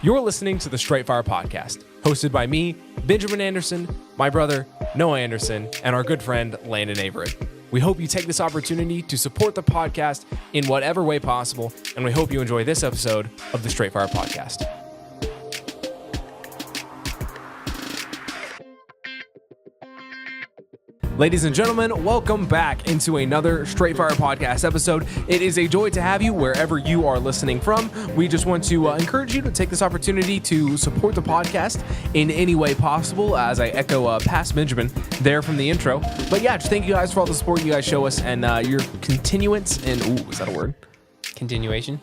You're listening to the Straight Fire Podcast, hosted by me, Benjamin Anderson, my brother, Noah Anderson, and our good friend, Landon Averett. We hope you take this opportunity to support the podcast in whatever way possible, and we hope you enjoy this episode of the Straight Fire Podcast. Ladies and gentlemen, welcome back into another Straight Fire Podcast episode. It is a joy to have you wherever you are listening from. We just want to encourage you to take this opportunity to support the podcast in any way possible, as I echo past Benjamin there from the intro. But yeah, just thank you guys for all the support you guys show us and your continuance in, is that a word? Continuation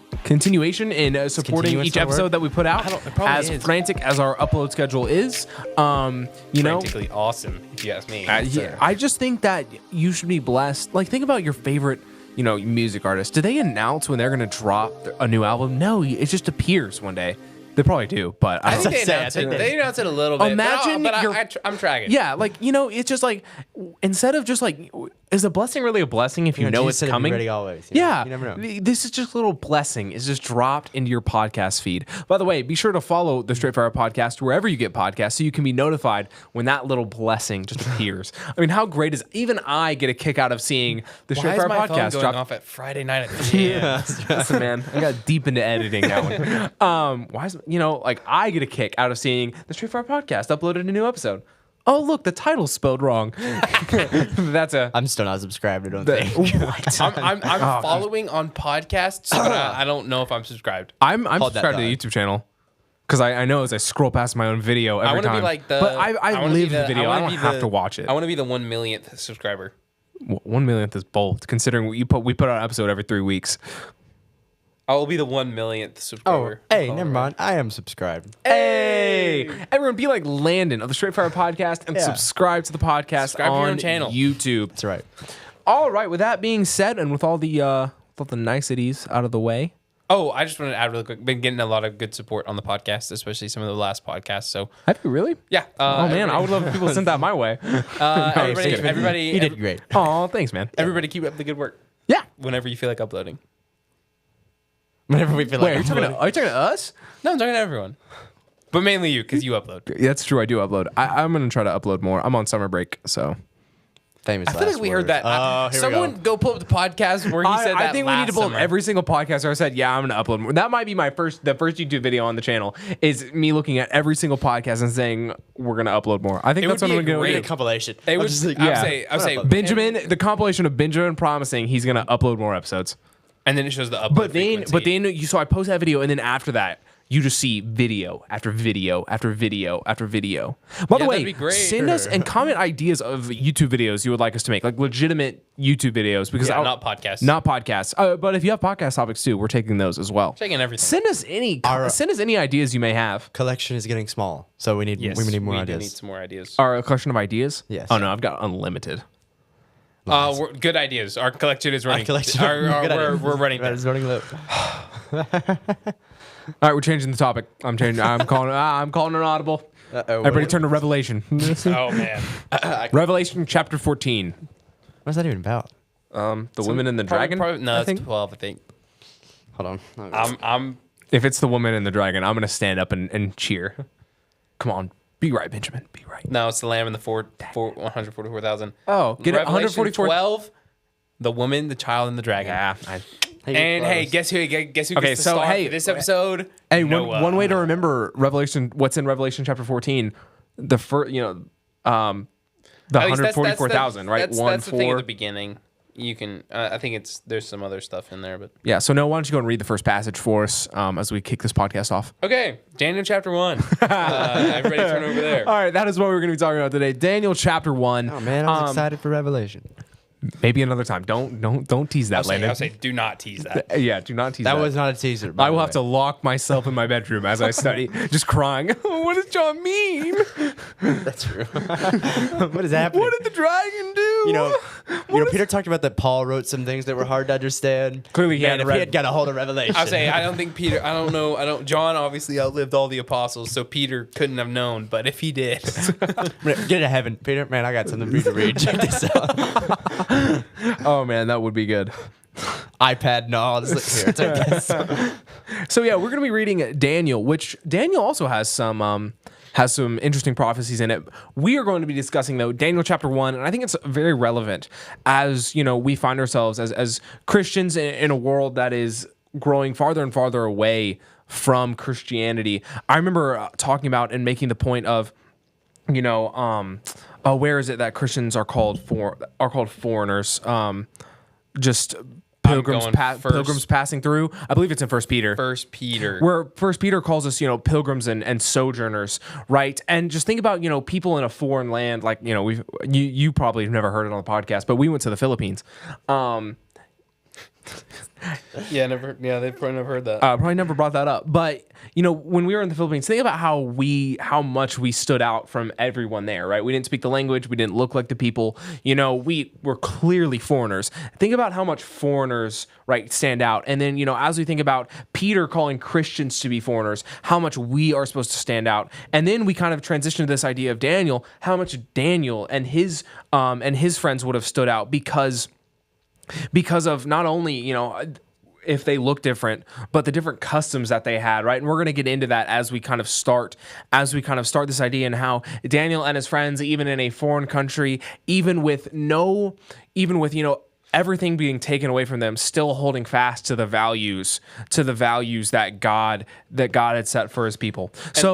in supporting each episode that we put out. As frantic as our upload schedule is, frantically awesome, if you ask me. I just think that you should be blessed. Like, think about your favorite, music artist. Do they announce when they're going to drop a new album? No, it just appears one day. They probably do, but I think they announce it a little bit. Imagine, I'm tracking. Yeah, it's just like, instead of just like, is a blessing really a blessing if you know it's coming? Ready always. Yeah, you never know. This is just a little blessing. It's just dropped into your podcast feed. By the way, be sure to follow the Straight Fire Podcast wherever you get podcasts, so you can be notified when that little blessing just appears. I mean, how great is? Even I get a kick out of seeing the Straight Fire Podcast going off at Friday night at 3 a.m. Listen, man, I got deep into editing that one. Why is I get a kick out of seeing the Straight Fire Podcast uploaded a new episode. Oh, look, the title's spelled wrong. I'm still not subscribed, I don't think. What? I'm following on podcasts, but I don't know if I'm subscribed. I'm subscribed to the YouTube channel. Because I know as I scroll past my own video every time. But I live the video. I don't have to watch it. I want to be the 1 millionth subscriber. 1 millionth is bold, considering we put out an episode every 3 weeks. I will be the 1 millionth subscriber. Oh, hey, never mind. I am subscribed. Hey! Everyone, be like Landon of the Straight Fire Podcast and subscribe to the podcast subscribe on to your own channel. YouTube. That's right. All right. With that being said, and with all the niceties out of the way. Oh, I just wanted to add really quick. Been getting a lot of good support on the podcast, especially some of the last podcasts. So have you really? Yeah. Oh man, I would love if people sent that my way. Everybody, you did great. Oh, thanks, man. Everybody, keep up the good work. Yeah. Whenever you feel like uploading. Whenever we feel like. Wait, are you talking to us? No, I'm talking to everyone. But mainly you, because you upload. Yeah, that's true. I do upload. I'm going to try to upload more. I'm on summer break, so. Famous I feel like we heard that. Someone go pull up the podcast where he said that. I think we need to pull up every single podcast where I said, yeah, I'm going to upload more. That might be the first YouTube video on the channel is me looking at every single podcast and saying we're going to upload more. I think that's what I'm going to do. A compilation. I would say Benjamin, the compilation of Benjamin promising he's going to upload more episodes. And then it shows the upload frequency. But then so I post that video, and then after that, you just see video after video after video after video. By the way, send us and comment ideas of YouTube videos you would like us to make, like legitimate YouTube videos, because not podcasts. Not podcasts. But if you have podcast topics too, we're taking those as well. Taking everything. Send us any ideas you may have. Collection is getting small, so we need more ideas. We need some more ideas. Our collection of ideas? Yes. Oh no, I've got unlimited. Good ideas. Our collection is running. We're running. That is running low. All right, we're changing the topic. I'm calling an audible. Everybody turn to Revelation. Oh man. Revelation chapter 14. What's that even about? The woman and the dragon? No, it's 12, I think. Hold on. If it's the woman and the dragon, I'm going to stand up and cheer. Come on. Be right, Benjamin. Be right. No, it's the lamb and the 144,000. Oh, get it? 144. 12, the woman, the child, and the dragon. Yeah. Hey, guess who gets okay, the star for this episode? Hey, one way to remember Revelation, what's in Revelation chapter 14, the first, the 144,000, right? That's the thing at the beginning. You can, I think there's some other stuff in there, but yeah. So Noah, why don't you go and read the first passage for us as we kick this podcast off? Okay, Daniel chapter 1. Everybody turn over there. All right, that is what we're going to be talking about today. Daniel chapter 1. Oh man, I'm excited for Revelation. Maybe another time. Don't tease that, Landon. I'll say, do not tease that. Yeah, do not tease that. That was not a teaser. I will have to lock myself in my bedroom as I study, just crying. What does John mean? That's true. What is happening? What did the dragon do? Peter talked about that Paul wrote some things that were hard to understand. Clearly, he had got a hold of Revelation. I'll say, I don't think Peter. I don't know. John obviously outlived all the apostles, so Peter couldn't have known. But if he did, get to heaven, Peter. Man, I got something for you to read. Check this out. Oh man, that would be good. iPad nods. Here, take this. So yeah, we're going to be reading Daniel, which Daniel also has some interesting prophecies in it. We are going to be discussing though Daniel chapter 1, and I think it's very relevant as we find ourselves as Christians in a world that is growing farther and farther away from Christianity. I remember talking about and making the point of, where is it that Christians are called foreigners? Just pilgrims passing through. I believe it's in 1 Peter. 1 Peter. Where 1 Peter calls us, pilgrims and sojourners, right? And just think about, people in a foreign land, like, you probably have never heard it on the podcast, but we went to the Philippines. They've probably never heard that. Probably never brought that up. But, when we were in the Philippines, think about how much we stood out from everyone there, right? We didn't speak the language. We didn't look like the people. We were clearly foreigners. Think about how much foreigners, right, stand out. And then, as we think about Peter calling Christians to be foreigners, how much we are supposed to stand out. And then we kind of transition to this idea of Daniel, how much Daniel and his friends would have stood out because of not only, if they look different, but the different customs that they had, right? And we're going to get into that as we kind of start this idea and how Daniel and his friends, even in a foreign country, even with everything being taken away from them, still holding fast to the values that God had set for his people.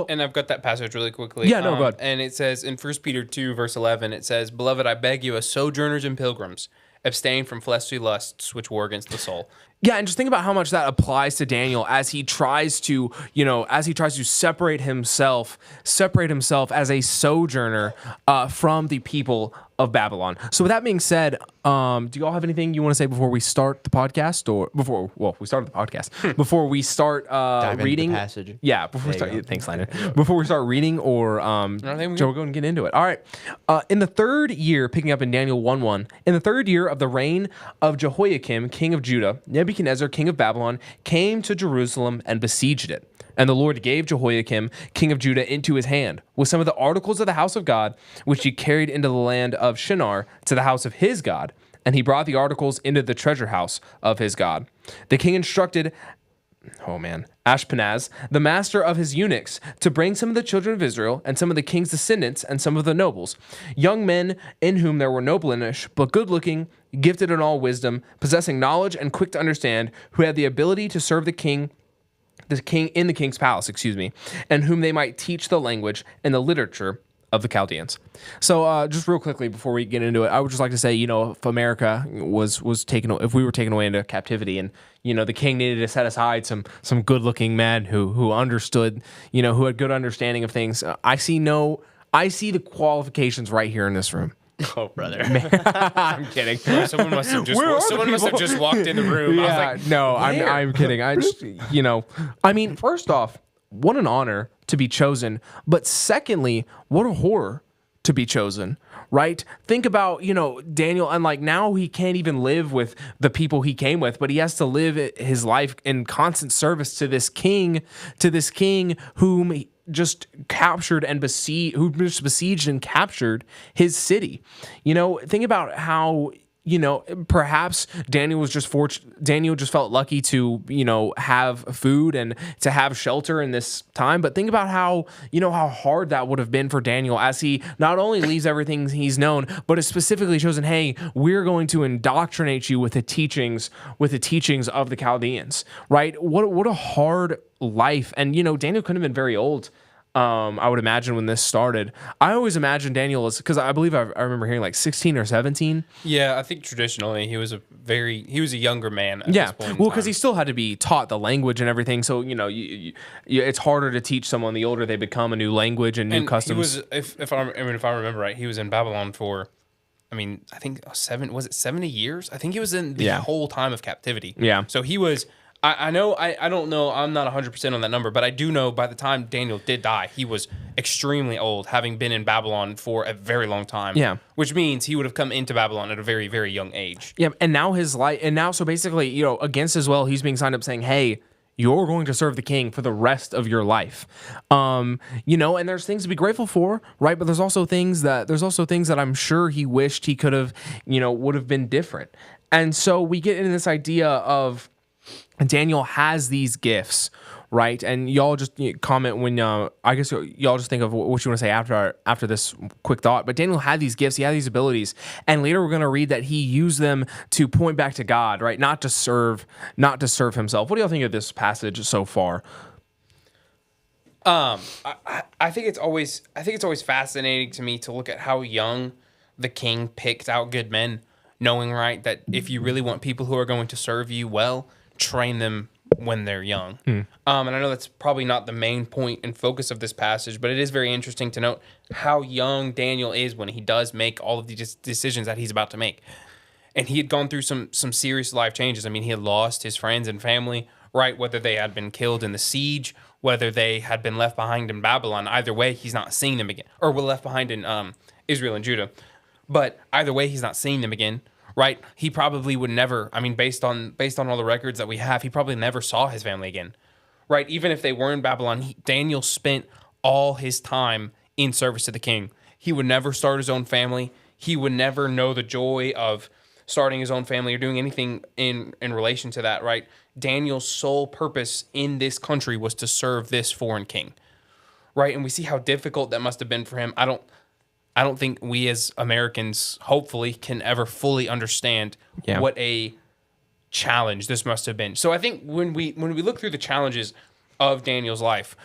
And I've got that passage really quickly. Yeah, no, go ahead. And it says in 1 Peter 2, verse 11, it says, "Beloved, I beg you, as sojourners and pilgrims, abstain from fleshly lusts which war against the soul." Yeah, and just think about how much that applies to Daniel as he tries to, separate himself as a sojourner from the people of Babylon. So with that being said, do you all have anything you want to say before we start the podcast, or we started the podcast before we start reading the passage? Yeah, before we start. Thanks, Landon. Before we start reading, or Joe, we're going to get into it. All right. In the third year, picking up in Daniel 1:1, in the third year of the reign of Jehoiakim, king of Judah, Nebuchadnezzar, king of Babylon, came to Jerusalem and besieged it. And the Lord gave Jehoiakim, king of Judah, into his hand, with some of the articles of the house of God, which he carried into the land of Shinar to the house of his God. And he brought the articles into the treasure house of his God. The king instructed Ashpenaz, the master of his eunuchs, to bring some of the children of Israel and some of the king's descendants and some of the nobles, young men in whom there were no blemish, but good-looking, gifted in all wisdom, possessing knowledge and quick to understand, who had the ability to serve the king in the king's palace, and whom they might teach the language and the literature of the Chaldeans. So just real quickly before we get into it, I would just like to say, if America if we were taken away into captivity, and the king needed to set aside some good-looking men who understood, who had good understanding of things, I see the qualifications right here in this room. Oh, brother. I'm kidding. Someone must have just walked in the room. Yeah, I was like, no, I'm kidding. I just, first off, what an honor to be chosen. But secondly, what a horror to be chosen, right? Think about, Daniel, and now he can't even live with the people he came with, but he has to live his life in constant service to this king whom he just captured and besieged and captured his city. Think about how, perhaps Daniel just felt lucky to, have food and to have shelter in this time. But think about how hard that would have been for Daniel as he not only leaves everything he's known, but is specifically chosen, hey, we're going to indoctrinate you with the teachings of the Chaldeans, right? What a hard life. And, Daniel couldn't have been very old. I would imagine when this started. I always imagine Daniel is, because I believe I remember hearing 16 or 17. Yeah, I think traditionally he was a younger man at this point. Well, because he still had to be taught the language and everything. So, it's harder to teach someone the older they become a new language and new customs. He was, if I remember right, he was in Babylon for, I think 70 years? I think he was in the whole time of captivity. Yeah. So he was... I don't know, I'm not 100% on that number, but I do know by the time Daniel did die, he was extremely old, having been in Babylon for a very long time. Yeah. Which means he would have come into Babylon at a very, very young age. Yeah, and now so basically, against his will, he's being signed up saying, hey, you're going to serve the king for the rest of your life. And there's things to be grateful for, right? But there's also things that I'm sure he wished he could have, would have been different. And so we get into this idea of Daniel has these gifts, right? And y'all just comment when I guess y'all just think of what you want to say after this quick thought. But Daniel had these gifts, he had these abilities, and later we're going to read that he used them to point back to God, right? Not to serve himself. What do y'all think of this passage so far? I think it's always fascinating to me to look at how young the king picked out good men, knowing, right, that if you really want people who are going to serve you well, train them when they're young. And I know that's probably not the main point and focus of this passage, but it is very interesting to note how young Daniel is when he does make all of these decisions that he's about to make. And he had gone through some serious life changes. I mean, he had lost his friends and family, right? Whether they had been killed in the siege, whether they had been left behind in Babylon. Either way, he's not seeing them again. Or were left behind in Israel and Judah. But either way, he's not seeing them again, right? He probably would never, I mean, based on all the records that we have, he probably never saw his family again, right? Even if they were in Babylon, Daniel spent all his time in service to the king. He would never start his own family. He would never know the joy of starting his own family or doing anything in relation to that, right? Daniel's sole purpose in this country was to serve this foreign king, right? And we see how difficult that must have been for him. I don't think we as Americans, hopefully, can ever fully understand what a challenge this must have been. So I think when we look through the challenges of Daniel's life,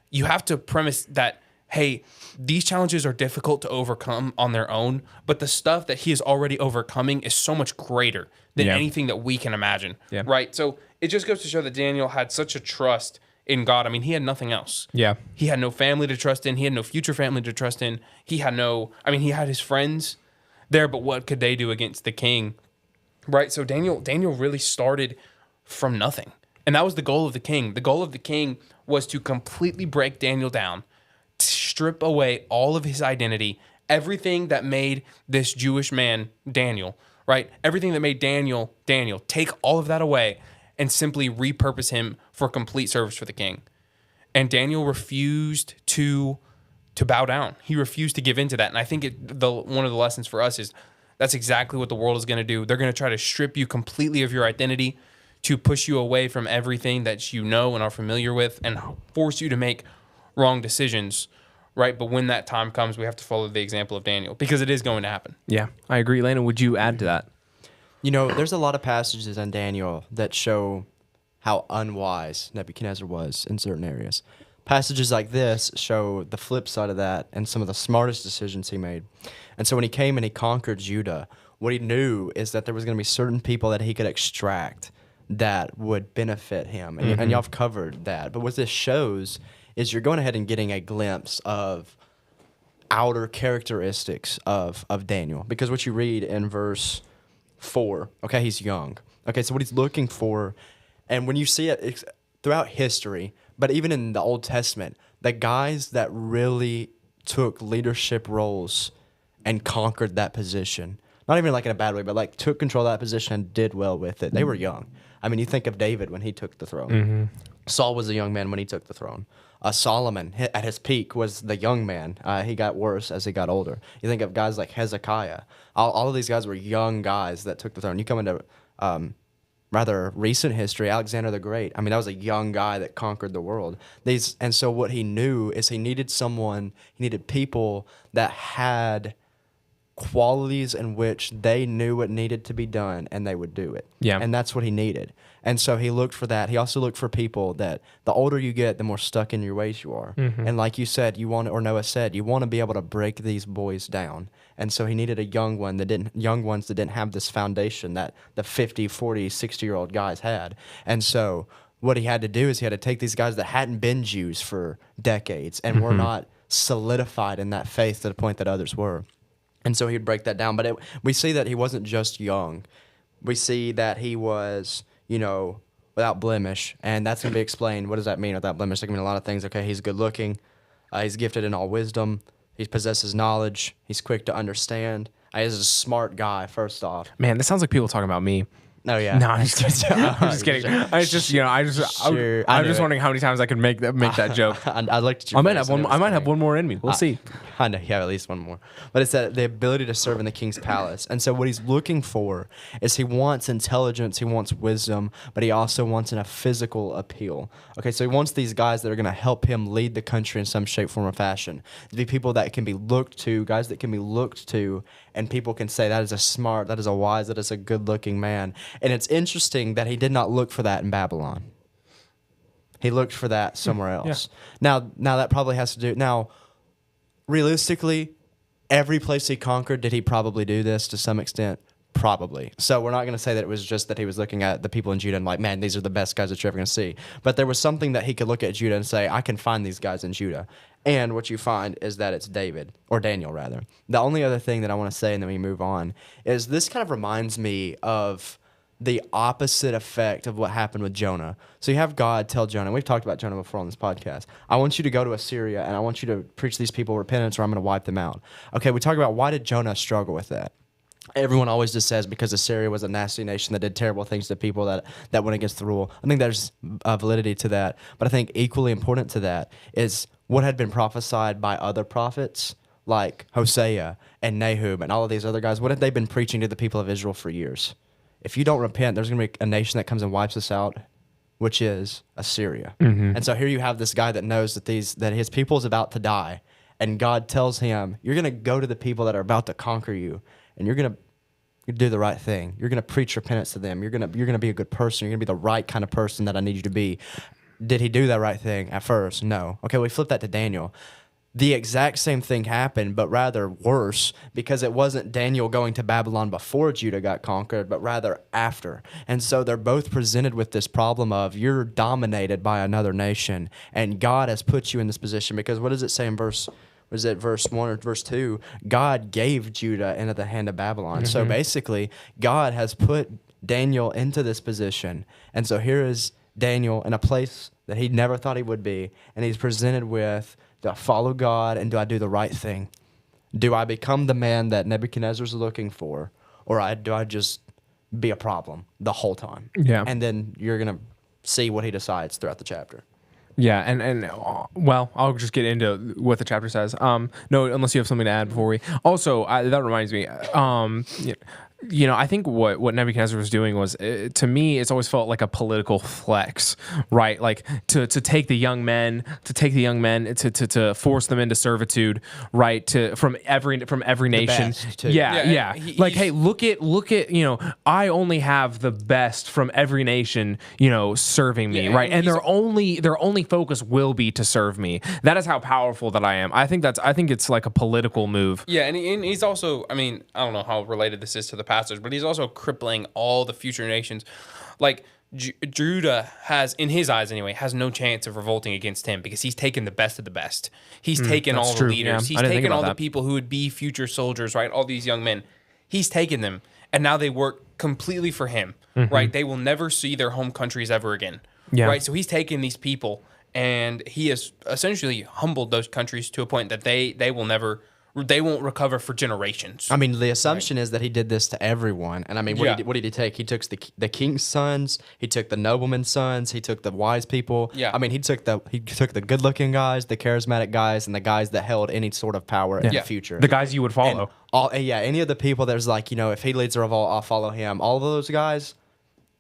you have to premise that, hey, these challenges are difficult to overcome on their own, but the stuff that he is already overcoming is so much greater than anything that we can imagine, right? So it just goes to show that Daniel had such a trust in God. I mean, he had nothing else. Yeah. He had no family to trust in. He had no future family to trust in. He had he had his friends there, but what could they do against the king? Right? So Daniel really started from nothing. And that was the goal of the king. The goal of the king was to completely break Daniel down, to strip away all of his identity, everything that made this Jewish man Daniel, right? Everything that made Daniel, take all of that away and simply repurpose him for complete service for the king. And Daniel refused to bow down. He refused to give in to that. And I think one of the lessons for us is that's exactly what the world is going to do. They're going to try to strip you completely of your identity, to push you away from everything that you know and are familiar with, and force you to make wrong decisions, right? But when that time comes, we have to follow the example of Daniel, because it is going to happen. Yeah, I agree. Landon, would you add to that? You know, there's a lot of passages in Daniel that show how unwise Nebuchadnezzar was in certain areas. Passages like this show the flip side of that and some of the smartest decisions he made. And so when he came and he conquered Judah, what he knew is that there was going to be certain people that he could extract that would benefit him. And y'all have covered that. But what this shows is you're going ahead and getting a glimpse of outer characteristics of Daniel. Because what you read in verse 4, okay, he's young. Okay, so what he's looking for, and when you see it, it's throughout history, but even in the Old Testament, the guys that really took leadership roles and conquered that position, not even like in a bad way, but like took control of that position and did well with it, they were young. I mean, you think of David when he took the throne. Saul was a young man when he took the throne. Solomon, at his peak, was the young man. He got worse as he got older. You think of guys like Hezekiah. All of these guys were young guys that took the throne. You come into rather recent history, Alexander the Great. I mean, that was a young guy that conquered the world. And so what he knew is he needed people that had qualities in which they knew what needed to be done and they would do it. Yeah. And that's what he needed. And so he looked for that. He also looked for people that the older you get, the more stuck in your ways you are. And like you said, Noah said, you want to be able to break these boys down. And so he needed young ones that didn't have this foundation that the 50, 40, 60-year-old guys had. And so what he had to do is he had to take these guys that hadn't been Jews for decades and were not solidified in that faith to the point that others were. And so he'd break that down. But we see that he wasn't just young. We see that he was, without blemish. And that's going to be explained. What does that mean, without blemish? That can mean a lot of things. Okay, he's good looking. He's gifted in all wisdom. He possesses knowledge. He's quick to understand. He's a smart guy, first off. Man, this sounds like people talking about me. No, yeah. No, I'm just kidding. I'm just kidding. I just, Sure, I I'm knew just it. wondering how many times I could make that joke. I looked at I might have one. I might have one more in me. We'll see. I know you have at least one more, but it's that the ability to serve in the king's palace. And so what he's looking for is he wants intelligence, he wants wisdom, but he also wants a physical appeal. Okay, so he wants these guys that are going to help him lead the country in some shape, form, or fashion. To be people that can be looked to, guys that can be looked to, and people can say that is a smart, that is a wise, that is a good-looking man. And it's interesting that he did not look for that in Babylon. He looked for that somewhere else. Now that probably has to do now. Realistically, every place he conquered, did he probably do this to some extent? Probably. So we're not going to say that it was just that he was looking at the people in Judah and like, man, these are the best guys that you're ever going to see. But there was something that he could look at Judah and say, I can find these guys in Judah. And what you find is that it's David, or Daniel rather. The only other thing that I want to say, and then we move on, is this kind of reminds me of the opposite effect of what happened with Jonah. So you have God tell Jonah, we've talked about Jonah before on this podcast, I want you to go to Assyria and I want you to preach these people repentance or I'm going to wipe them out. Okay, we talk about why did Jonah struggle with that? Everyone always just says because Assyria was a nasty nation that did terrible things to people that went against the rule. I think there's validity to that. But I think equally important to that is what had been prophesied by other prophets like Hosea and Nahum and all of these other guys. What had they been preaching to the people of Israel for years? If you don't repent, there's going to be a nation that comes and wipes us out, which is Assyria. And so here you have this guy that knows that his people is about to die, and God tells him, you're going to go to the people that are about to conquer you, and you're going to do the right thing. You're going to preach repentance to them. You're going to be a good person. You're going to be the right kind of person that I need you to be. Did he do that right thing at first? No. Okay, we flip that to Daniel. The exact same thing happened, but rather worse, because it wasn't Daniel going to Babylon before Judah got conquered, but rather after. And so they're both presented with this problem of you're dominated by another nation, and God has put you in this position. Because what does it say in verse 1 or verse 2? God gave Judah into the hand of Babylon. So basically, God has put Daniel into this position. And so here is Daniel in a place that he never thought he would be, and he's presented with, do I follow God and do I do the right thing? Do I become the man that Nebuchadnezzar's looking for, or do I just be a problem the whole time? Yeah. And then you're going to see what he decides throughout the chapter. Yeah, and well, I'll just get into what the chapter says. No, unless you have something to add before we. Also, that reminds me. I think what Nebuchadnezzar was doing was, to me, it's always felt like a political flex, right? Like to take the young men, to force them into servitude, right? From every nation. best, too. Yeah. Hey, look at I only have the best from every nation, serving me, right? And their only focus will be to serve me. That is how powerful that I am. I think it's like a political move. Yeah, and he's also, I don't know how related this is to the passage, but he's also crippling all the future nations. Like, Judah has, in his eyes anyway, has no chance of revolting against him because he's taken the best of the best. He's taken all the leaders. Yeah, He's taken all the people who would be future soldiers, right? All these young men. He's taken them, and now they work completely for him, right? They will never see their home countries ever again, right? So he's taken these people, and he has essentially humbled those countries to a point that they won't recover for generations. I mean, the assumption is that he did this to everyone. And I mean, what did he take? He took the king's sons. He took the noblemen's sons. He took the wise people. Yeah. I mean, he took the good-looking guys, the charismatic guys, and the guys that held any sort of power in the future. The guys you would follow. Any of the people there's like, if he leads a revolt, I'll follow him. All of those guys,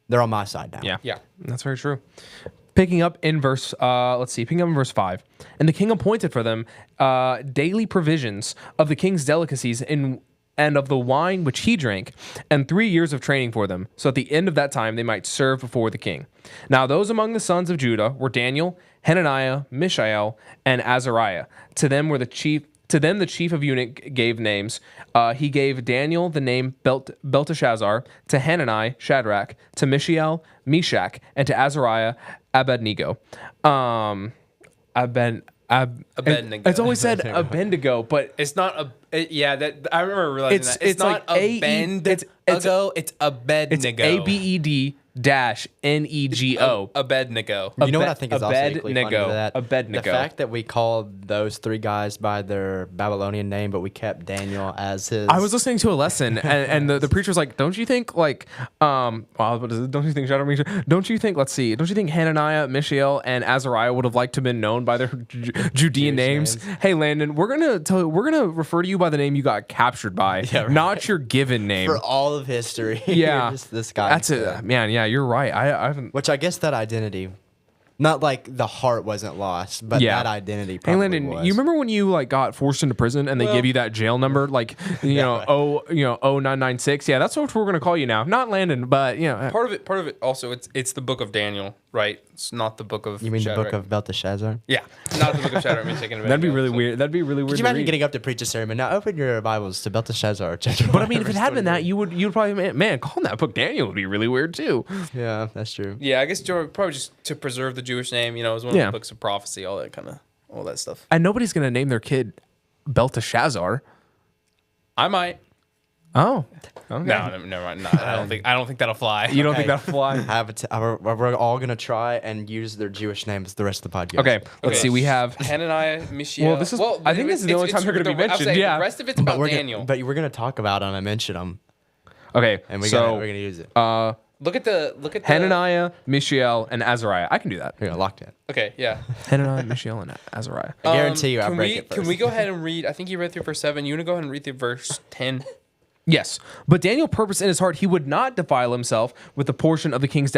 they're on my side now. Yeah. That's very true. Picking up in verse 5. And the king appointed for them daily provisions of the king's delicacies and of the wine which he drank, and 3 years of training for them, so at the end of that time they might serve before the king. Now those among the sons of Judah were Daniel, Hananiah, Mishael, and Azariah. To them the chief of eunuch gave names. He gave Daniel the name Belteshazzar, to Hanani, Shadrach, to Mishael, Meshach, and to Azariah, Abednego. Abednego. It's always said Abednego, but It's not I remember realizing that. It's not like Abednego, it's Abednego. It's Abednego. Nego. Abednego. You know what I think is also equally funny to Abednego. that? Abednego. The fact that we called those three guys by their Babylonian name, but we kept Daniel as his. I was listening to a lesson, and the preacher was like, "Don't you think what is it? Don't you think Shadrach, Meshach? Don't you think? Let's see. Don't you think Hananiah, Mishael, and Azariah would have liked to have been known by their Judean names? Hey, Landon, we're gonna refer to you by the name you got captured by, not your given name for all of history. Yeah, You're just this guy. That's it, man. Yeah, you're right. I haven't. Which I guess that identity, not like the heart wasn't lost, but Yeah. that identity Hey, probably Landon, was. you remember when you like got forced into prison and they give you that jail number, like 0996? Yeah, that's what we're gonna call you now. Not Landon, but Part of it also it's the book of Daniel, right? It's not the book of You mean Shadrach. the book of Belteshazzar? Yeah, not the book of Shadrach, Meshach, and Abednego. that'd be really So- weird. That'd be really weird. Could you to imagine read. getting up to preach a sermon? Now open your Bibles to Belteshazzar. But I mean, if it had been that, you'd probably man calling that book Daniel would be really weird too. Yeah, that's true. Yeah, I guess probably just to preserve the Jewish name. It was one of Yeah. the books of prophecy, all that stuff. And nobody's gonna name their kid Belteshazzar. I might. Oh, okay. No, never mind. No, I don't think that'll fly. You don't think Okay. that'll fly? We're all gonna try and use their Jewish names the rest of the podcast. Okay, let's see. We have. Hananiah, Mishael. Well, this is- I think this is the only time they're gonna be mentioned, yeah. The rest of it's But about we're Daniel. But we're gonna talk about them and mention them, Okay, and we're gonna use it. Look at the Hananiah, Mishael, and Azariah. I can do that. We're gonna lock it. Okay, yeah. Hananiah, Mishael, and Azariah. I guarantee you, I'll can break we, it first. Can we go ahead and read? I think you read through verse 7. You want to go ahead and read through verse 10? Yes, but Daniel purposed in his heart he would not defile himself with the portion of the king's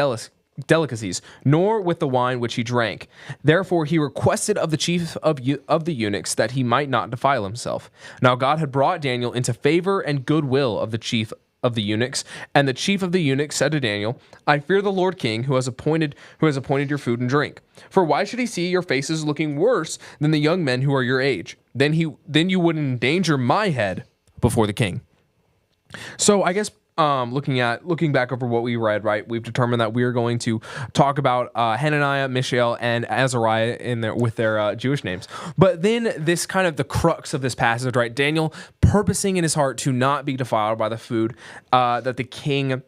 delicacies, nor with the wine which he drank. Therefore he requested of the chief of the eunuchs that he might not defile himself. Now God had brought Daniel into favor and goodwill of the chief of the eunuchs, and the chief of the eunuchs said to Daniel, I fear the Lord King who has appointed your food and drink. For why should he see your faces looking worse than the young men who are your age? Then you would endanger my head before the king. So I guess looking back over what we read, right, we've determined that we are going to talk about Hananiah, Mishael, and Azariah with their Jewish names. But then this kind of the crux of this passage, right? Daniel purposing in his heart to not be defiled by the food that the king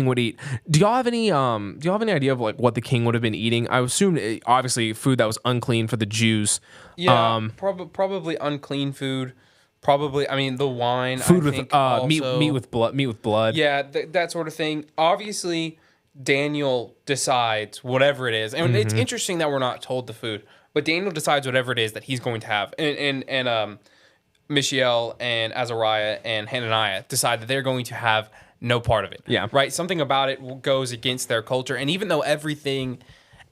would eat. Do y'all have any idea of like what the king would have been eating? I assume obviously food that was unclean for the Jews. Yeah, probably unclean food. Probably, I mean, the wine. Food I with think also, meat with blood. Yeah, that sort of thing. Obviously, Daniel decides whatever it is, and it's interesting that we're not told the food, but Daniel decides whatever it is that he's going to have, and Mishael and Azariah and Hananiah decide that they're going to have no part of it. Yeah, right. Something about it goes against their culture, and even though everything,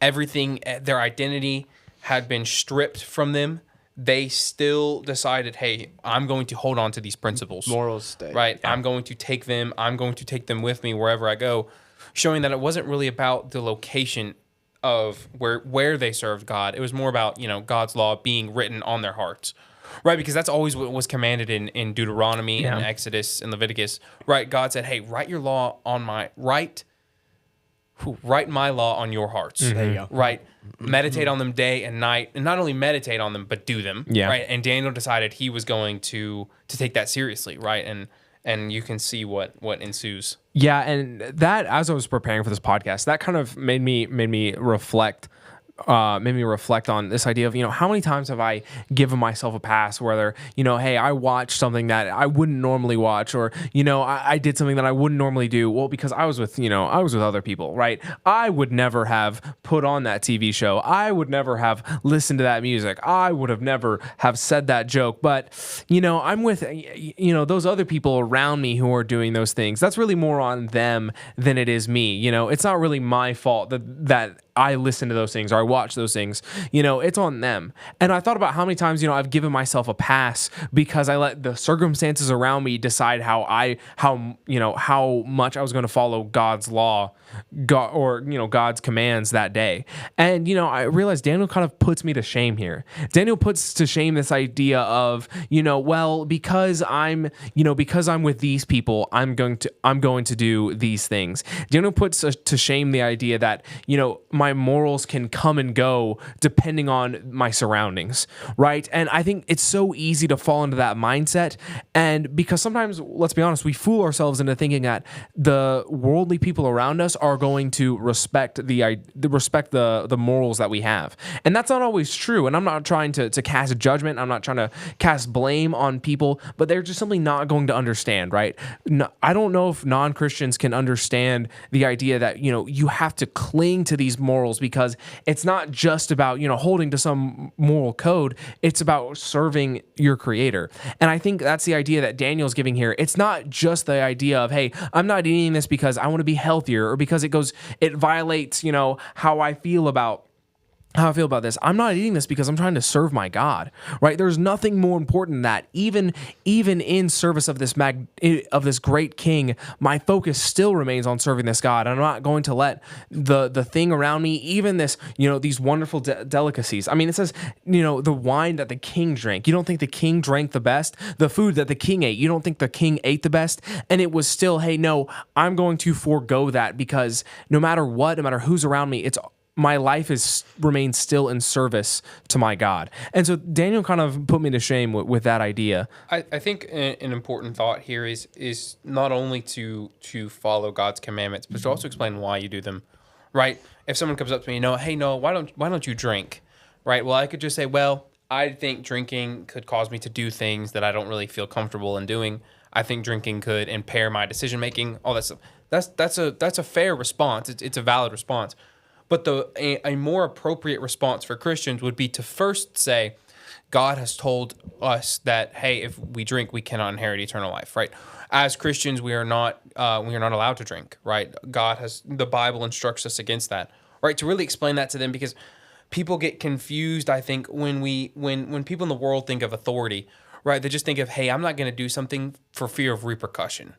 their identity had been stripped from them, they still decided, hey, I'm going to hold on to these principles. Morals stay. Right. Yeah. I'm going to take them with me wherever I go, showing that it wasn't really about the location of where they served God. It was more about, God's law being written on their hearts. Right, because that's always what was commanded in Deuteronomy and Exodus and Leviticus. Right, God said, hey, write my law on your hearts. There you go. Right. Meditate on them day and night, and not only meditate on them, but do them. Yeah. Right. And Daniel decided he was going to take that seriously. Right. And you can see what ensues. Yeah, and that as I was preparing for this podcast, that kind of made me reflect. Made me reflect on this idea of, how many times have I given myself a pass whether, hey, I watched something that I wouldn't normally watch, or, I did something that I wouldn't normally do. Well, because I was with other people, right? I would never have put on that TV show. I would never have listened to that music. I would have never have said that joke. But, I'm with, those other people around me who are doing those things. That's really more on them than it is me. It's not really my fault that I listen to those things or I watch those things. It's on them. And I thought about how many times, I've given myself a pass because I let the circumstances around me decide how much I was going to follow God's law, God's commands that day. And, I realized Daniel kind of puts me to shame here. Daniel puts to shame this idea of, because I'm with these people, I'm going to do these things. Daniel puts to shame the idea that, my morals can come come and go depending on my surroundings, right? And I think it's so easy to fall into that mindset. And because sometimes, let's be honest, we fool ourselves into thinking that the worldly people around us are going to respect the morals that we have. And that's not always true. And I'm not trying to cast judgment. I'm not trying to cast blame on people, but they're just simply not going to understand, right? No, I don't know if non-Christians can understand the idea that, you have to cling to these morals, because it's not just about, holding to some moral code. It's about serving your creator. And I think that's the idea that Daniel's giving here. It's not just the idea of, hey, I'm not eating this because I want to be healthier, or because it violates, how I feel about this. I'm not eating this because I'm trying to serve my God, right? There's nothing more important than that. Even in service of this great king, my focus still remains on serving this God. I'm not going to let the thing around me, even this, these wonderful delicacies. I mean, it says, the wine that the king drank. You don't think the king drank the best? The food that the king ate. You don't think the king ate the best? And it was still, hey, no, I'm going to forego that, because no matter what, no matter who's around me, my life remains still in service to my God. And so Daniel kind of put me to shame with that idea. I think an important thought here is not only to follow God's commandments, but to also explain why you do them, right? If someone comes up to me, hey, no, why don't you drink, right? Well, I could just say, well, I think drinking could cause me to do things that I don't really feel comfortable in doing. I think drinking could impair my decision making, all that stuff. That's a fair response. It's a valid response. But a more appropriate response for Christians would be to first say, God has told us that, hey, if we drink, we cannot inherit eternal life, right? As Christians, we are not allowed to drink, right? The Bible instructs us against that, right? To really explain that to them, because people get confused, I think, when people in the world think of authority, right? They just think of, hey, I'm not going to do something for fear of repercussion.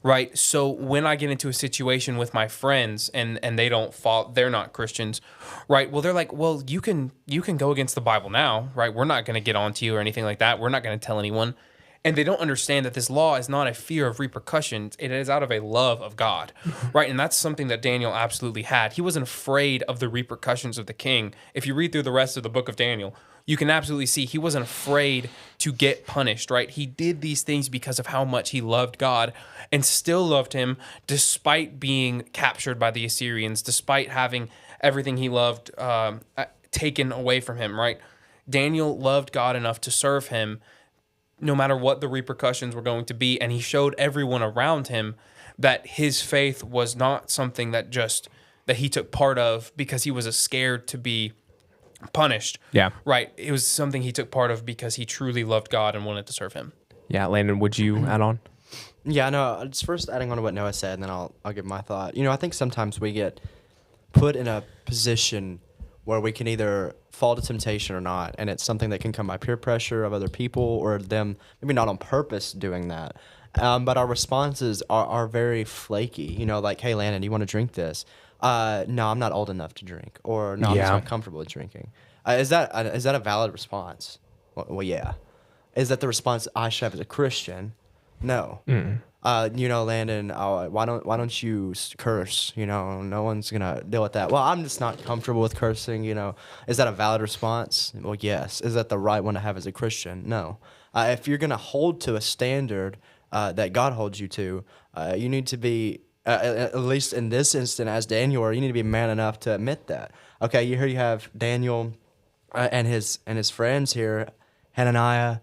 Right. So when I get into a situation with my friends and they they're not Christians, right? Well, they're like, well, you can go against the Bible now, right? We're not going to get on to you or anything like that. We're not going to tell anyone. And they don't understand that this law is not a fear of repercussions. It is out of a love of God, right? And that's something that Daniel absolutely had. He wasn't afraid of the repercussions of the king. If you read through the rest of the book of Daniel, you can absolutely see he wasn't afraid to get punished, right? He did these things because of how much he loved God and still loved him despite being captured by the Assyrians, despite having everything he loved taken away from him, right? Daniel loved God enough to serve him no matter what the repercussions were going to be, and he showed everyone around him that his faith was not something that he took part of because he was scared to be punished. Yeah. Right. It was something he took part of because he truly loved God and wanted to serve him. Yeah, Landon, would you add on? Yeah, no, just first adding on to what Noah said, and then I'll give my thought. I think sometimes we get put in a position where we can either fall to temptation or not, and it's something that can come by peer pressure of other people or them maybe not on purpose doing that. But our responses are very flaky. Like, hey, Landon, do you want to drink this? No, I'm not old enough to drink, or no, I'm just not comfortable with drinking. Is that a valid response? Well, yeah. Is that the response I should have as a Christian? No. Landon, why don't you curse? No one's gonna deal with that. Well, I'm just not comfortable with cursing. Is that a valid response? Well, yes. Is that the right one to have as a Christian? No. If you're gonna hold to a standard that God holds you to, you need to be. At least in this instant, as Daniel, you need to be man enough to admit that. Okay, here you have Daniel and his friends here, Hananiah,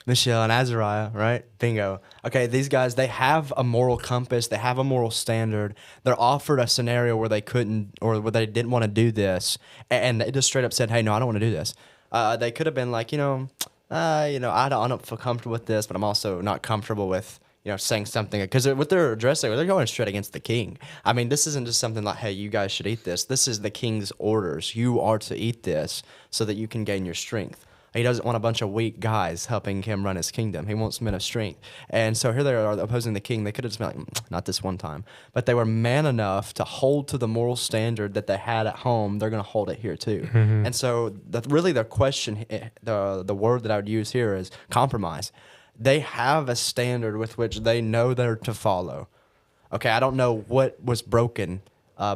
Mishael, and Azariah, right? Bingo. Okay, these guys, they have a moral compass. They have a moral standard. They're offered a scenario where they couldn't or where they didn't want to do this, and they just straight up said, hey, no, I don't want to do this. They could have been like, I don't feel comfortable with this, but I'm also not comfortable with saying something, because what they're addressing, they're going straight against the king. I mean, this isn't just something like, hey, you guys should eat this. This is the king's orders. You are to eat this so that you can gain your strength. He doesn't want a bunch of weak guys helping him run his kingdom. He wants men of strength. And so here they are opposing the king. They could have just been like, not this one time. But they were man enough to hold to the moral standard that they had at home. They're going to hold it here too. Mm-hmm. And so really the question, the word that I would use here is compromise. They have a standard with which they know they're to follow. Okay, I don't know what was broken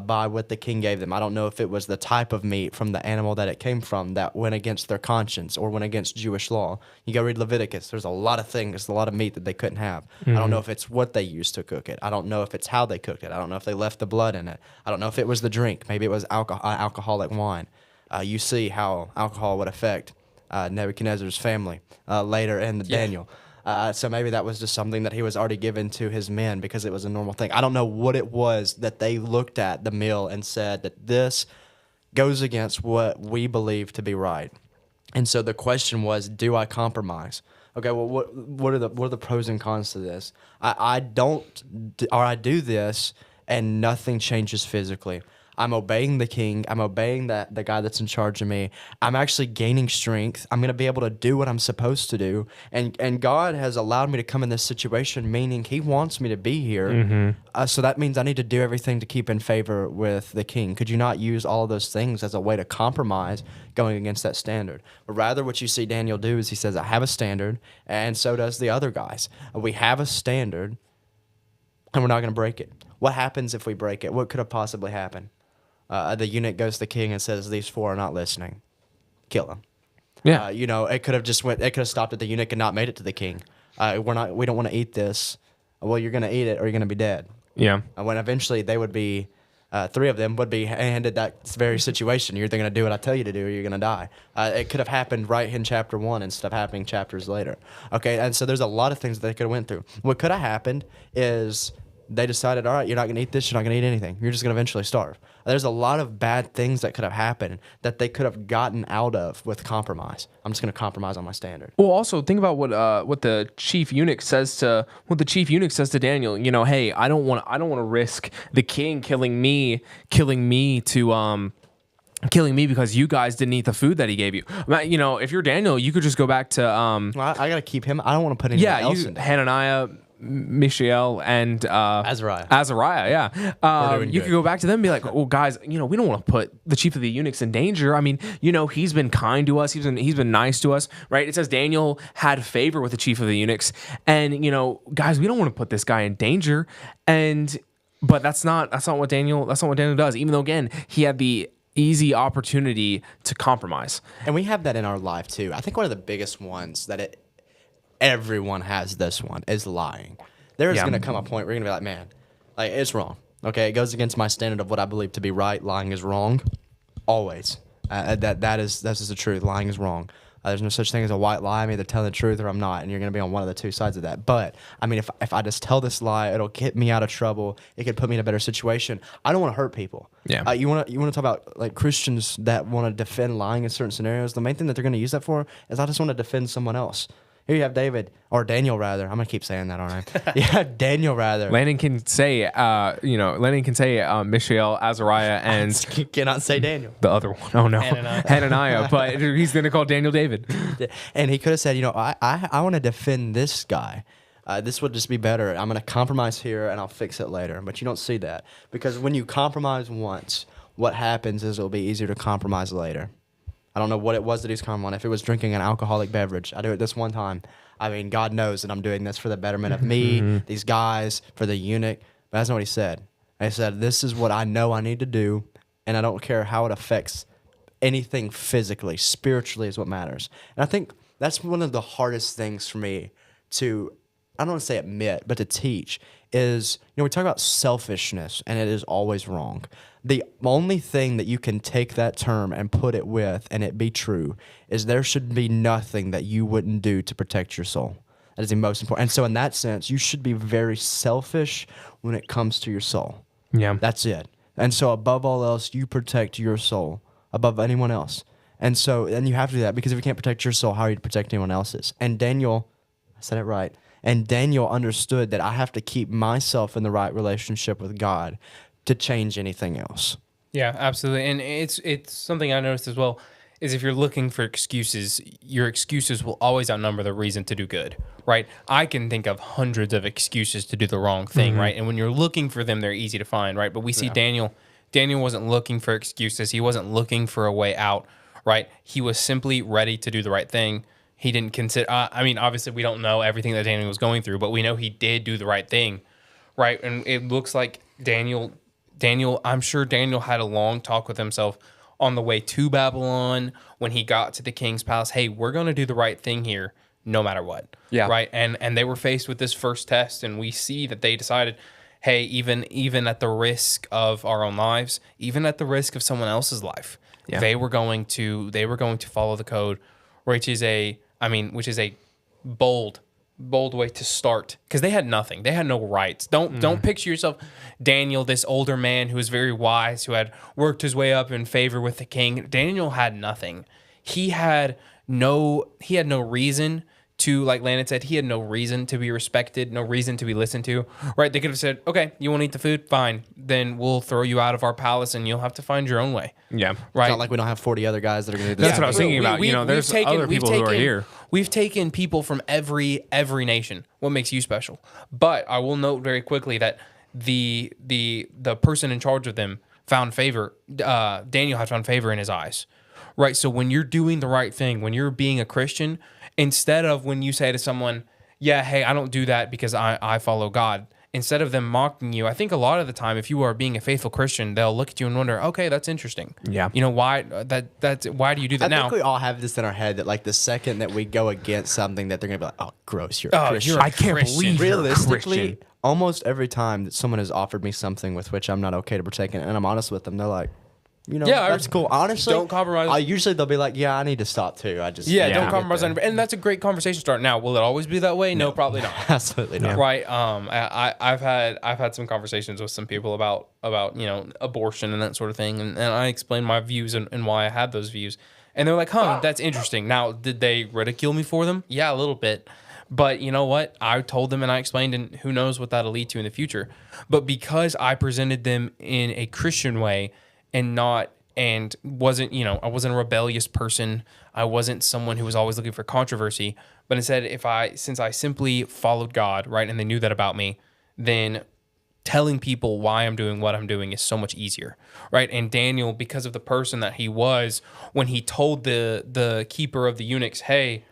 by what the king gave them. I don't know if it was the type of meat from the animal that it came from that went against their conscience or went against Jewish law. You go read Leviticus. There's a lot of things, a lot of meat that they couldn't have. I don't know if it's what they used to cook it. I don't know if it's how they cooked it. I don't know if they left the blood in it. I don't know if it was the drink. Maybe it was alcoholic wine. You see how alcohol would affect Nebuchadnezzar's family later in Daniel. So maybe that was just something that he was already given to his men because it was a normal thing. I don't know what it was that they looked at the meal and said that this goes against what we believe to be right. And so the question was, do I compromise? Okay, well, what are the pros and cons to this? I do this and nothing changes physically. I'm obeying the king. I'm obeying the guy that's in charge of me. I'm actually gaining strength. I'm going to be able to do what I'm supposed to do. And God has allowed me to come in this situation, meaning he wants me to be here. So that means I need to do everything to keep in favor with the king. Could you not use all of those things as a way to compromise going against that standard? But rather what you see Daniel do is he says, I have a standard, and so does the other guys. We have a standard, and we're not going to break it. What happens if we break it? What could have possibly happened? The eunuch goes to the king and says, "These four are not listening. Kill them." Yeah. It could have It could have stopped at the eunuch and not made it to the king. We don't want to eat this. Well, you're going to eat it, or you're going to be dead. Yeah. When eventually they would be, three of them would be handed that very situation. You're either going to do what I tell you to do, or you're going to die. It could have happened right in chapter 1 instead of happening chapters later. Okay, and so there's a lot of things that they could have went through. What could have happened is they decided, all right, you're not going to eat this, you're not going to eat anything. You're just going to eventually starve. There's a lot of bad things that could have happened that they could have gotten out of with compromise. I'm just going to compromise on my standard. Well, also think about what the chief eunuch says to Daniel. Hey, I don't want to risk the king killing me because you guys didn't eat the food that he gave you. If you're Daniel, you could just go back to Well, I got to keep him. I don't want to put anything else in there. Hananiah, Mishael, and Azariah. Yeah. You could go back to them and be like, well, guys, we don't want to put the chief of the eunuchs in danger. I mean, he's been kind to us. He's been nice to us, right? It says Daniel had favor with the chief of the eunuchs. And, guys, we don't want to put this guy in danger. But that's not what Daniel does. Even though, again, he had the easy opportunity to compromise. And we have that in our life too. I think one of the biggest ones that everyone has this one is lying. There is going to come a point where you're going to be like, man, it's wrong. Okay, it goes against my standard of what I believe to be right. Lying is wrong, always. That's just the truth. Lying is wrong. There's no such thing as a white lie. I'm either telling the truth or I'm not, and you're going to be on one of the two sides of that. But I mean, if I just tell this lie, it'll get me out of trouble. It could put me in a better situation. I don't want to hurt people. Yeah. You want to talk about like Christians that want to defend lying in certain scenarios. The main thing that they're going to use that for is I just want to defend someone else. Here you have Daniel rather. I'm gonna keep saying that, aren't I? Yeah, Daniel rather. Landon can say, Mishael, Azariah, and cannot say Daniel. The other one. Oh no, Hananiah. But he's gonna call Daniel David. And he could have said, I want to defend this guy. This would just be better. I'm gonna compromise here, and I'll fix it later. But you don't see that because when you compromise once, what happens is it'll be easier to compromise later. I don't know what it was that he's compromising. If it was drinking an alcoholic beverage, I do it this one time. I mean, God knows that I'm doing this for the betterment of me, these guys, for the eunuch. But that's not what he said. He said, this is what I know I need to do, and I don't care how it affects anything physically. Spiritually is what matters. And I think that's one of the hardest things for me to, I don't want to say admit, but to teach is, we talk about selfishness, and it is always wrong. The only thing that you can take that term and put it with and it be true is there should be nothing that you wouldn't do to protect your soul. That is the most important. And so in that sense, you should be very selfish when it comes to your soul. Yeah. That's it. And so above all else, you protect your soul above anyone else. And you have to do that because if you can't protect your soul, how are you to protect anyone else's? And Daniel, I said it right. And Daniel understood that I have to keep myself in the right relationship with God to change anything else. Yeah, absolutely. And it's something I noticed as well is if you're looking for excuses, your excuses will always outnumber the reason to do good, right? I can think of hundreds of excuses to do the wrong thing, right? And when you're looking for them, they're easy to find, right? But we see Daniel wasn't looking for excuses. He wasn't looking for a way out, right? He was simply ready to do the right thing. He didn't consider, obviously we don't know everything that Daniel was going through, but we know he did do the right thing, right? And it looks like Daniel Daniel, I'm sure Daniel had a long talk with himself on the way to Babylon when he got to the king's palace. Hey, we're going to do the right thing here no matter what. Yeah. Right. And they were faced with this first test, and we see that they decided, hey, even at the risk of our own lives, even at the risk of someone else's life, they were going to follow the code, which is a bold way to start, because they had nothing. They had no rights. Don't picture yourself Daniel, this older man who was very wise, who had worked his way up in favor with the king. Daniel had nothing. He had no reason to, like Landon said, he had no reason to be respected, no reason to be listened to, right? They could have said, okay, you want to eat the food? Fine. Then we'll throw you out of our palace and you'll have to find your own way. Yeah. Right. It's not like we don't have 40 other guys that are going to do this. That's what I was thinking about. There's other people who are here. We've taken people from every nation. What makes you special? But I will note very quickly that the person in charge of them found favor. Daniel had found favor in his eyes, right? So when you're doing the right thing, when you're being a Christian, instead of when you say to someone, yeah, hey, I don't do that because I follow God, instead of them mocking you, I think a lot of the time, if you are being a faithful Christian, they'll look at you and wonder, okay, that's interesting. Yeah. Why why do you do that now? I think we all have this in our head that, like, the second that we go against something, that they're going to be like, oh, gross, you're a Christian. You're a I can't Christian. believe you're a Realistically, Christian. almost every time that someone has offered me something with which I'm not okay to partake in, and I'm honest with them, they're like, that's cool. Honestly, don't compromise. Usually they'll be like, yeah, I need to stop too. Don't compromise on it. And that's a great conversation start. Now, will it always be that way? No, probably not. Absolutely not. Right. I've had some conversations with some people about abortion and that sort of thing, and I explained my views and why I had those views, and they're like, that's interesting. Now, did they ridicule me for them? Yeah, a little bit. But you know what? I told them and I explained, and who knows what that'll lead to in the future. But because I presented them in a Christian way, I wasn't a rebellious person. I wasn't someone who was always looking for controversy, but instead, since I simply followed God, right, and they knew that about me, then telling people why I'm doing what I'm doing is so much easier, right? And Daniel, because of the person that he was, when he told the keeper of the eunuchs, hey,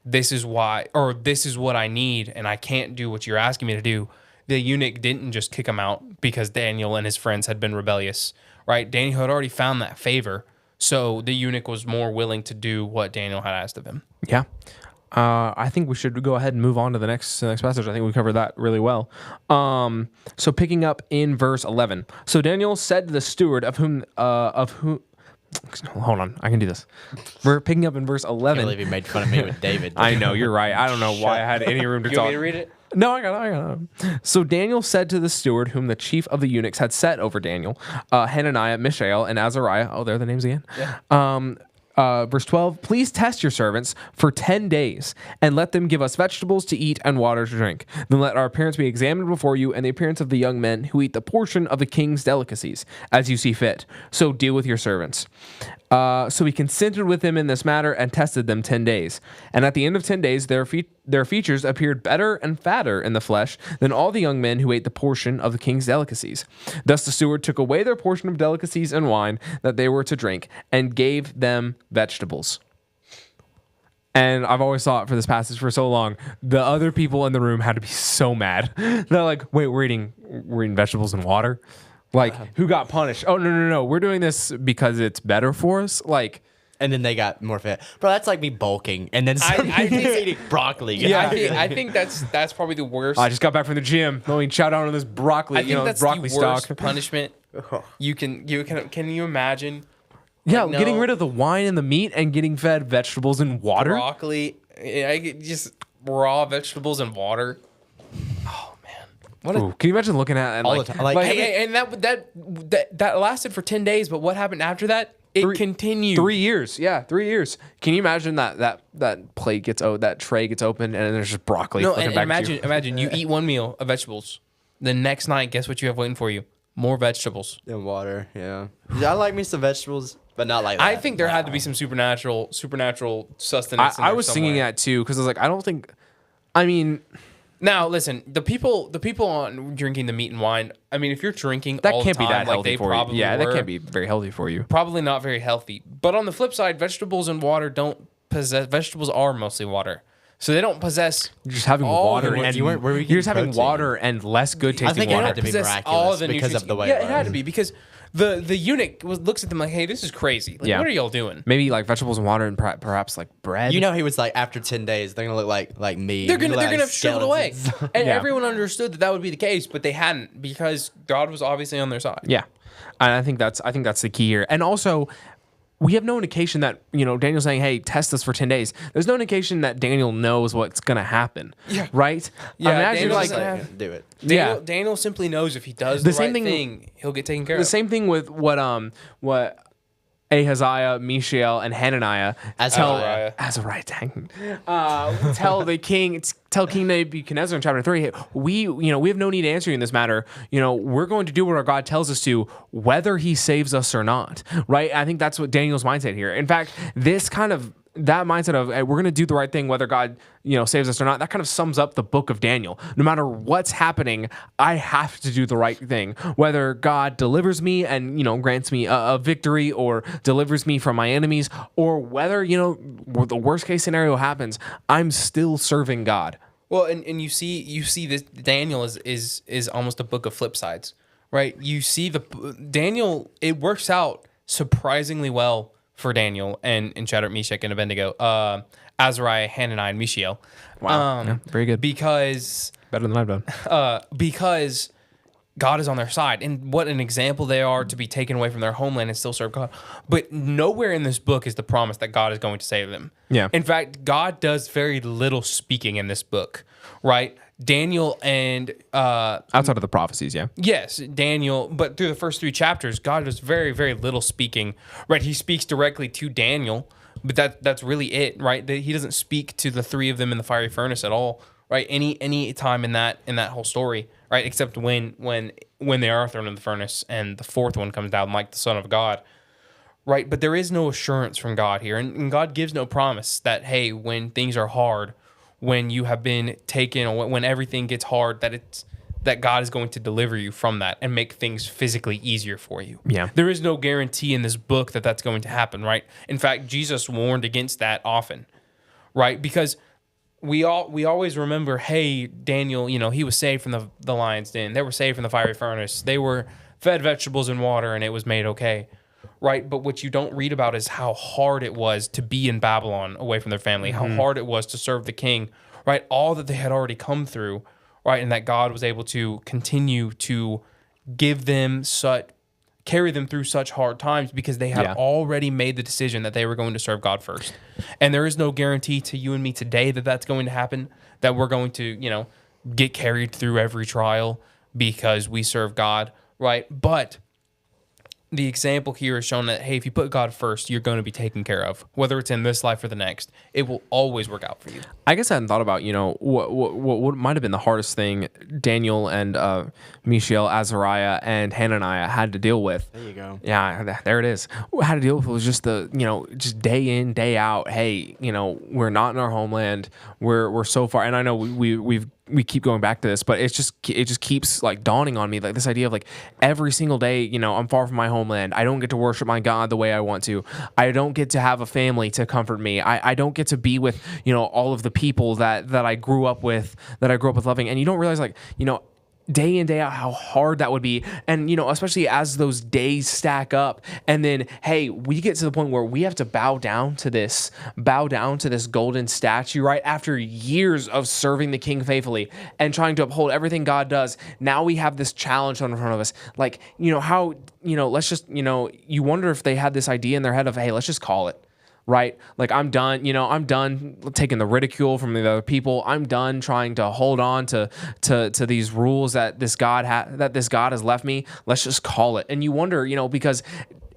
this is why, or this is what I need, and I can't do what you're asking me to do, the eunuch didn't just kick him out because Daniel and his friends had been rebellious. Right, Daniel had already found that favor, so the eunuch was more willing to do what Daniel had asked of him. Yeah. I think we should go ahead and move on to the next passage. I think we covered that really well. So picking up in verse 11. So Daniel said to the steward hold on, I can do this. We're picking up in verse 11. I can't believe you made fun of me with David. I know, you're right. I don't know why I had any room to You talk. want me to read it? No, I got it. So Daniel said to the steward, whom the chief of the eunuchs had set over Daniel, Hananiah, Mishael, and Azariah. Oh, they're the names again. Yeah. Verse 12, please test your servants for 10 days and let them give us vegetables to eat and water to drink. Then let our appearance be examined before you and the appearance of the young men who eat the portion of the king's delicacies, as you see fit. So deal with your servants. So he consented with them in this matter and tested them 10 days. And at the end of 10 days, their features appeared better and fatter in the flesh than all the young men who ate the portion of the king's delicacies. Thus the steward took away their portion of delicacies and wine that they were to drink and gave them vegetables. And I've always thought for this passage for so long, the other people in the room had to be so mad. They're like, wait, we're eating vegetables and water? Like, who got punished? Oh, no. We're doing this because it's better for us? Like, and then they got more fat. Bro, that's like me bulking and then I think eating broccoli. Yeah, I think that's probably the worst. I just got back from the gym. Let me chow down on this broccoli. I think that's broccoli the worst stock. punishment. Can you imagine? Yeah, Like, no. getting rid of the wine and the meat and getting fed vegetables and water. Broccoli, just raw vegetables and water. Oh man, Ooh, can you imagine looking at it and all like, the time? Like, hey, and that lasted for 10 days. But what happened after that? It continued 3 years. Yeah, 3 years. Can you imagine that plate that tray gets opened and there's just broccoli? No, flicking and back at you? imagine you eat one meal of vegetables. The next night, guess what you have waiting for you? More vegetables. and water, yeah. I like me some vegetables, but not like that. I think there had to be some supernatural sustenance. I was thinking that too because I was like, I don't think. I mean, now listen, the people on drinking the meat and wine. I mean, if you're drinking that all can't the be time, that like healthy they for probably you. Yeah, that were, can't be very healthy for you. probably not very healthy. But on the flip side, vegetables and water don't possess. Vegetables are mostly water, So they don't possess Just having all water the- and you weren't- were we you're just getting having protein? water and less good tasting I think it water. had to be possess miraculous because nutrients. of the way Yeah, it it had to was. be because the eunuch looks at them like, hey, this is crazy. Like, Yeah. what are y'all doing? Maybe like vegetables and water and perhaps like bread. You know, he was like, after 10 days, they're gonna look like me. They're gonna Like shrivel away, skeletons. and Yeah. everyone understood that would be the case, but they hadn't because God was obviously on their side. Yeah, and I think that's the key here. And also, we have no indication that Daniel's saying, "Hey, test us for 10 days." There's no indication that Daniel knows what's gonna happen. Yeah. Right. Yeah, Imagine Daniel's like like, do it. Daniel simply knows if he does The the, same right thing- thing, he'll get taken care the of. same thing with what Ahaziah, Mishael, and Hananiah Azariah. tell King Nebuchadnezzar in chapter 3, hey, we have no need to answer you in this matter. We're going to do what our God tells us to, whether he saves us or not. Right? I think that's what Daniel's mindset here. In fact, that mindset of, hey, we're going to do the right thing, whether God, saves us or not, that kind of sums up the book of Daniel. No matter what's happening, I have to do the right thing, whether God delivers me and, grants me a victory or delivers me from my enemies, or whether, the worst case scenario happens, I'm still serving God. Well, and you see this Daniel is almost a book of flip sides, right? You see Daniel, it works out surprisingly well for Daniel and Shadrach, Meshach, and Abednego, Azariah, Hananiah, and Mishael. Wow. Yeah, very good. Because Better than I've done. because God is on their side, and what an example they are to be taken away from their homeland and still serve God. But nowhere in this book is the promise that God is going to save them. Yeah. In fact, God does very little speaking in this book, right? Daniel and Outside of the prophecies, yeah. yes, Daniel, but through the first 3 chapters, God does very, very little speaking, right? He speaks directly to Daniel, but that's really it, right? He doesn't speak to the 3 of them in the fiery furnace at all, right? Any time in that whole story, right? Except when they are thrown in the furnace and the 4th one comes down like the Son of God, right? But there is no assurance from God here, and God gives no promise that, hey, when things are hard, when you have been taken, or when everything gets hard, that God is going to deliver you from that and make things physically easier for you. Yeah. There is no guarantee in this book that that's going to happen, right? In fact, Jesus warned against that often, right? Because we always remember, hey, Daniel, he was saved from the lion's den. They were saved from the fiery furnace. They were fed vegetables and water, and it was made okay. Right, but what you don't read about is how hard it was to be in Babylon away from their family, how hard it was to serve the king, right? All that they had already come through, right? And that God was able to continue to carry them through such hard times because they had already made the decision that they were going to serve God first. And there is no guarantee to you and me today that that's going to happen, that we're going to, get carried through every trial because we serve God, right? But the example here is shown that, hey, if you put God first, you're going to be taken care of. Whether it's in this life or the next, it will always work out for you. I guess I hadn't thought about, what might have been the hardest thing Daniel and Mishael, Azariah, and Hananiah had to deal with. There you go. Yeah, there it is. What had to deal with was just just day in, day out. Hey, we're not in our homeland. We're so far, and I know we keep going back to this, but it just keeps like dawning on me, like this idea of like every single day, I'm far from my homeland. I don't get to worship my God the way I want to. I don't get to have a family to comfort me. I don't get to be with, all of the people that I grew up with, loving. And you don't realize like, day in, day out, how hard that would be. And, especially as those days stack up and then, hey, we get to the point where we have to bow down to this golden statue, right? After years of serving the king faithfully and trying to uphold everything God does, now we have this challenge in front of us. Like, how, let's just, you wonder if they had this idea in their head of, hey, let's just call it. Right? Like I'm done taking the ridicule from the other people. I'm done trying to hold on to these rules that this God has left me. Let's just call it. And you wonder, because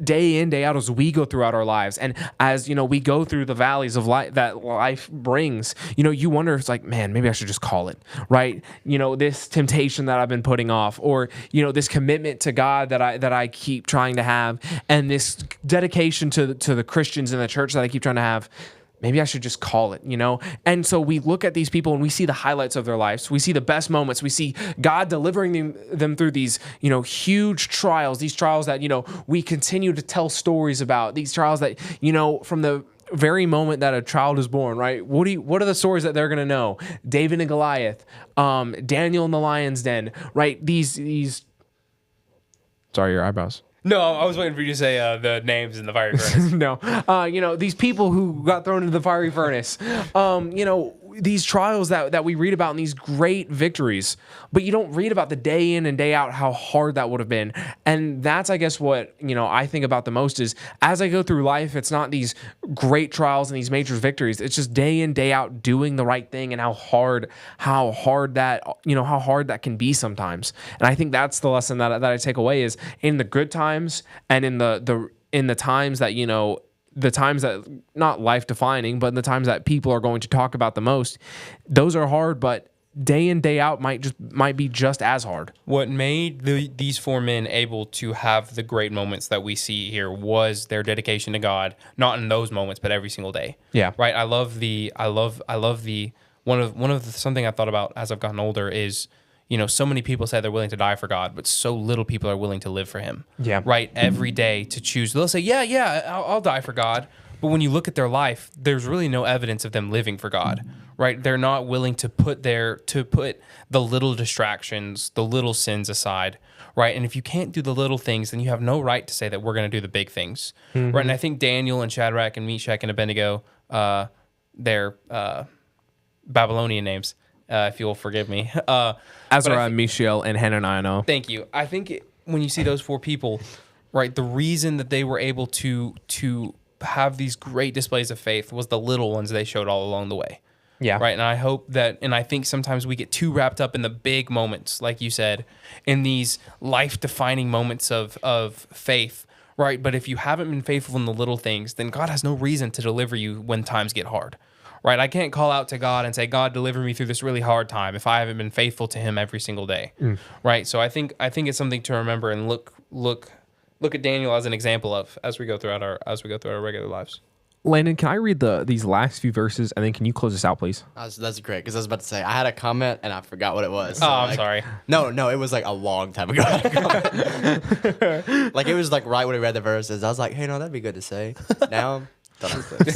day in, day out, as we go throughout our lives and as, we go through the valleys of life that life brings, you wonder if it's like, man, maybe I should just call it, right? This temptation that I've been putting off, or, this commitment to God that I keep trying to have, and this dedication to the Christians in the church that I keep trying to have. Maybe I should just call it, And so we look at these people and we see the highlights of their lives. We see the best moments. We see God delivering them through these, huge trials, these trials that, we continue to tell stories about, these trials that, from the very moment that a child is born, right? What are the stories that they're gonna know? David and Goliath, Daniel in the lion's den, right? These. Sorry, your eyebrows. No, I was waiting for you to say the names in the fiery furnace. No, these people who got thrown into the fiery furnace, these trials that we read about and these great victories, but you don't read about the day in and day out how hard that would have been. And that's, I guess, what, I think about the most is as I go through life, it's not these great trials and these major victories. It's just day in, day out doing the right thing and how hard that can be sometimes. And I think that's the lesson that I take away is in the good times and in the times that, the times that not life defining, but in the times that people are going to talk about the most, those are hard, but day in, day out might be just as hard. What made these four men able to have the great moments that we see here was their dedication to God, not in those moments, but every single day. Yeah. Right. I love something I thought about as I've gotten older is, so many people say they're willing to die for God, but so little people are willing to live for him. Yeah. Right. Every day to choose. They'll say, I'll die for God. But when you look at their life, there's really no evidence of them living for God. Right. They're not willing to put the little distractions, the little sins aside. Right. And if you can't do the little things, then you have no right to say that we're going to do the big things. Mm-hmm. Right. And I think Daniel and Shadrach and Meshach and Abednego, their Babylonian names, if you'll forgive me. Azariah, Mishael, and Hananiah. No. Thank you. I think when you see those four people, right, the reason that they were able to have these great displays of faith was the little ones they showed all along the way. Yeah. Right. And I hope that, and I think sometimes we get too wrapped up in the big moments, like you said, in these life-defining moments of faith. Right. But if you haven't been faithful in the little things, then God has no reason to deliver you when times get hard. Right, I can't call out to God and say, God, deliver me through this really hard time if I haven't been faithful to him every single day. Right. So I think it's something to remember and look at Daniel as an example of as we go throughout our regular lives. Landon, can I read these last few verses and then can you close us out, please? That's great, because I was about to say, I had a comment and I forgot what it was. So I'm sorry. No, it was like a long time ago. Like it was like right when we read the verses. I was like, hey, no, that'd be good to say. Now, so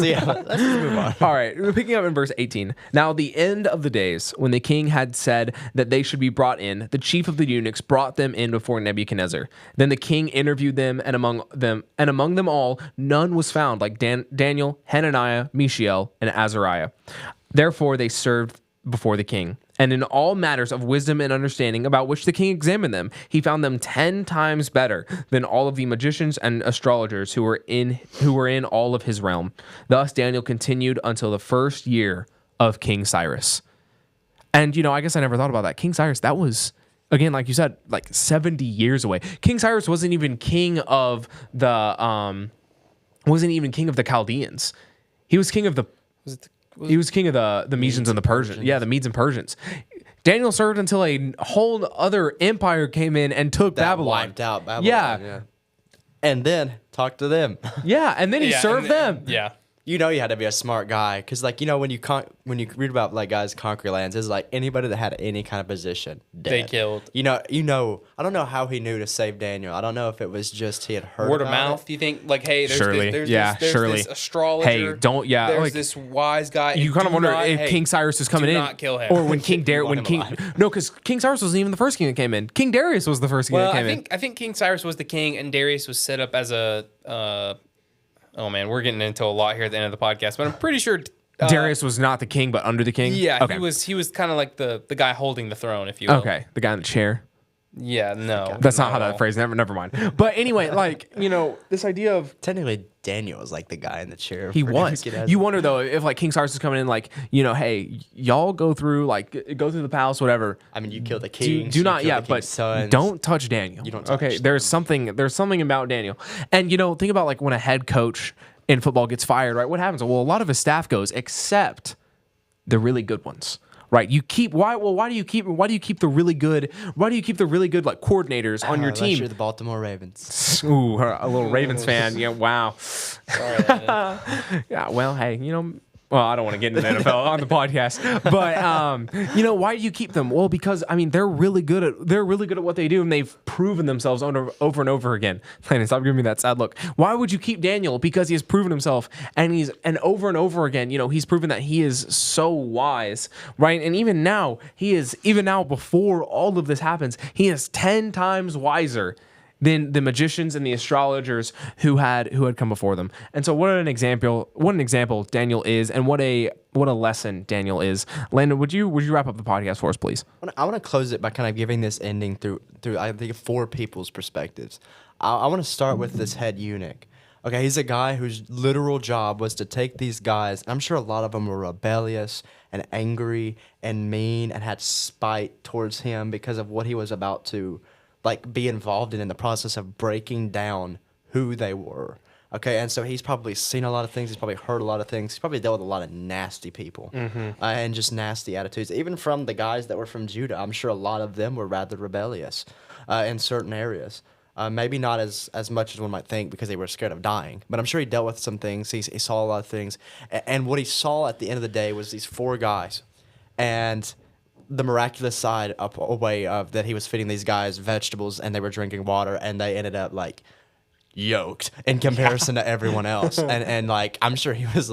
yeah, let's just move on. All right, we're picking up in verse 18. Now, the end of the days, when the king had said that they should be brought in, the chief of the eunuchs brought them in before Nebuchadnezzar. Then the king interviewed them, and among them all, none was found like Daniel, Hananiah, Mishael, and Azariah. Therefore, they served before the king. And in all matters of wisdom and understanding about which the king examined them, he found them 10 times better than all of the magicians and astrologers who were in all of his realm. Thus Daniel continued until the first year of King Cyrus. And, I guess I never thought about that. King Cyrus, that was, again, like you said, like 70 years away. King Cyrus wasn't even king of the Chaldeans. He was king of the... He was king of the Medes and the Persians. Yeah, the Medes and Persians. Daniel served until a whole other empire came in and took Babylon. Wiped out Babylon. Yeah. And then talked to them. Yeah, and then he served them. Yeah. You had to be a smart guy, because when you read about like guys conquer lands, it's like anybody that had any kind of position, dead. They killed. I don't know how he knew to save Daniel. I don't know if it was just he had heard word of about mouth. it. You think like, hey, there's Surely. this astrologer. Hey, don't. Yeah, There's like, this wise guy. you kind of wonder if King Cyrus is coming do in, not kill him. or when King Darius. No, because King Cyrus wasn't even the first king that came in. King Darius was the first king that came in. I think King Cyrus was the king, and Darius was set up as a. Oh man, we're getting into a lot here at the end of the podcast, but I'm pretty sure Darius was not the king, but under the king. Yeah, okay. he was kind of like the guy holding the throne, if you will. Okay, the guy in the chair. Yeah, no, that's not how that phrase. Never mind. But anyway, like this idea of technically Daniel was like the guy in the chair. He was. You wonder though if like King Cyrus is coming in, like hey, y'all go through the palace, whatever. I mean, you kill the king. Do not, yeah, but sons. don't touch Daniel. You don't. Touch them. There's something about Daniel, and think about like when a head coach in football gets fired, right? What happens? Well, a lot of his staff goes, except the really good ones. Right, you keep why do you keep the really good like coordinators on your team? You're the Baltimore Ravens. Ooh, a little Ravens fan. Yeah, wow. Sorry. Yeah, well, hey, Well, I don't want to get into the NFL on the podcast, but why do you keep them? Well, because I mean they're really good at what they do, and they've proven themselves over and over again. Landon, stop giving me that sad look. Why would you keep Daniel? Because he has proven himself, and over and over again, he's proven that he is so wise, right? And even now before all of this happens, he is 10 times wiser than the magicians and the astrologers who had come before them. And so what an example Daniel is, and what a lesson Daniel is. Landon, would you wrap up the podcast for us, please? I want to close it by kind of giving this ending through I think 4 people's perspectives. I want to start with this head eunuch. Okay, he's a guy whose literal job was to take these guys, and I'm sure a lot of them were rebellious and angry and mean and had spite towards him because of what he was about to be involved in the process of breaking down who they were. Okay, and so he's probably seen a lot of things. He's probably heard a lot of things. He's probably dealt with a lot of nasty people and just nasty attitudes. Even from the guys that were from Judah, I'm sure a lot of them were rather rebellious in certain areas. Maybe not as much as one might think because they were scared of dying. But I'm sure he dealt with some things. He saw a lot of things. And what he saw at the end of the day was these 4 guys. And the miraculous side away of that he was feeding these guys vegetables and they were drinking water, and they ended up yoked in comparison to everyone else. And I'm sure he was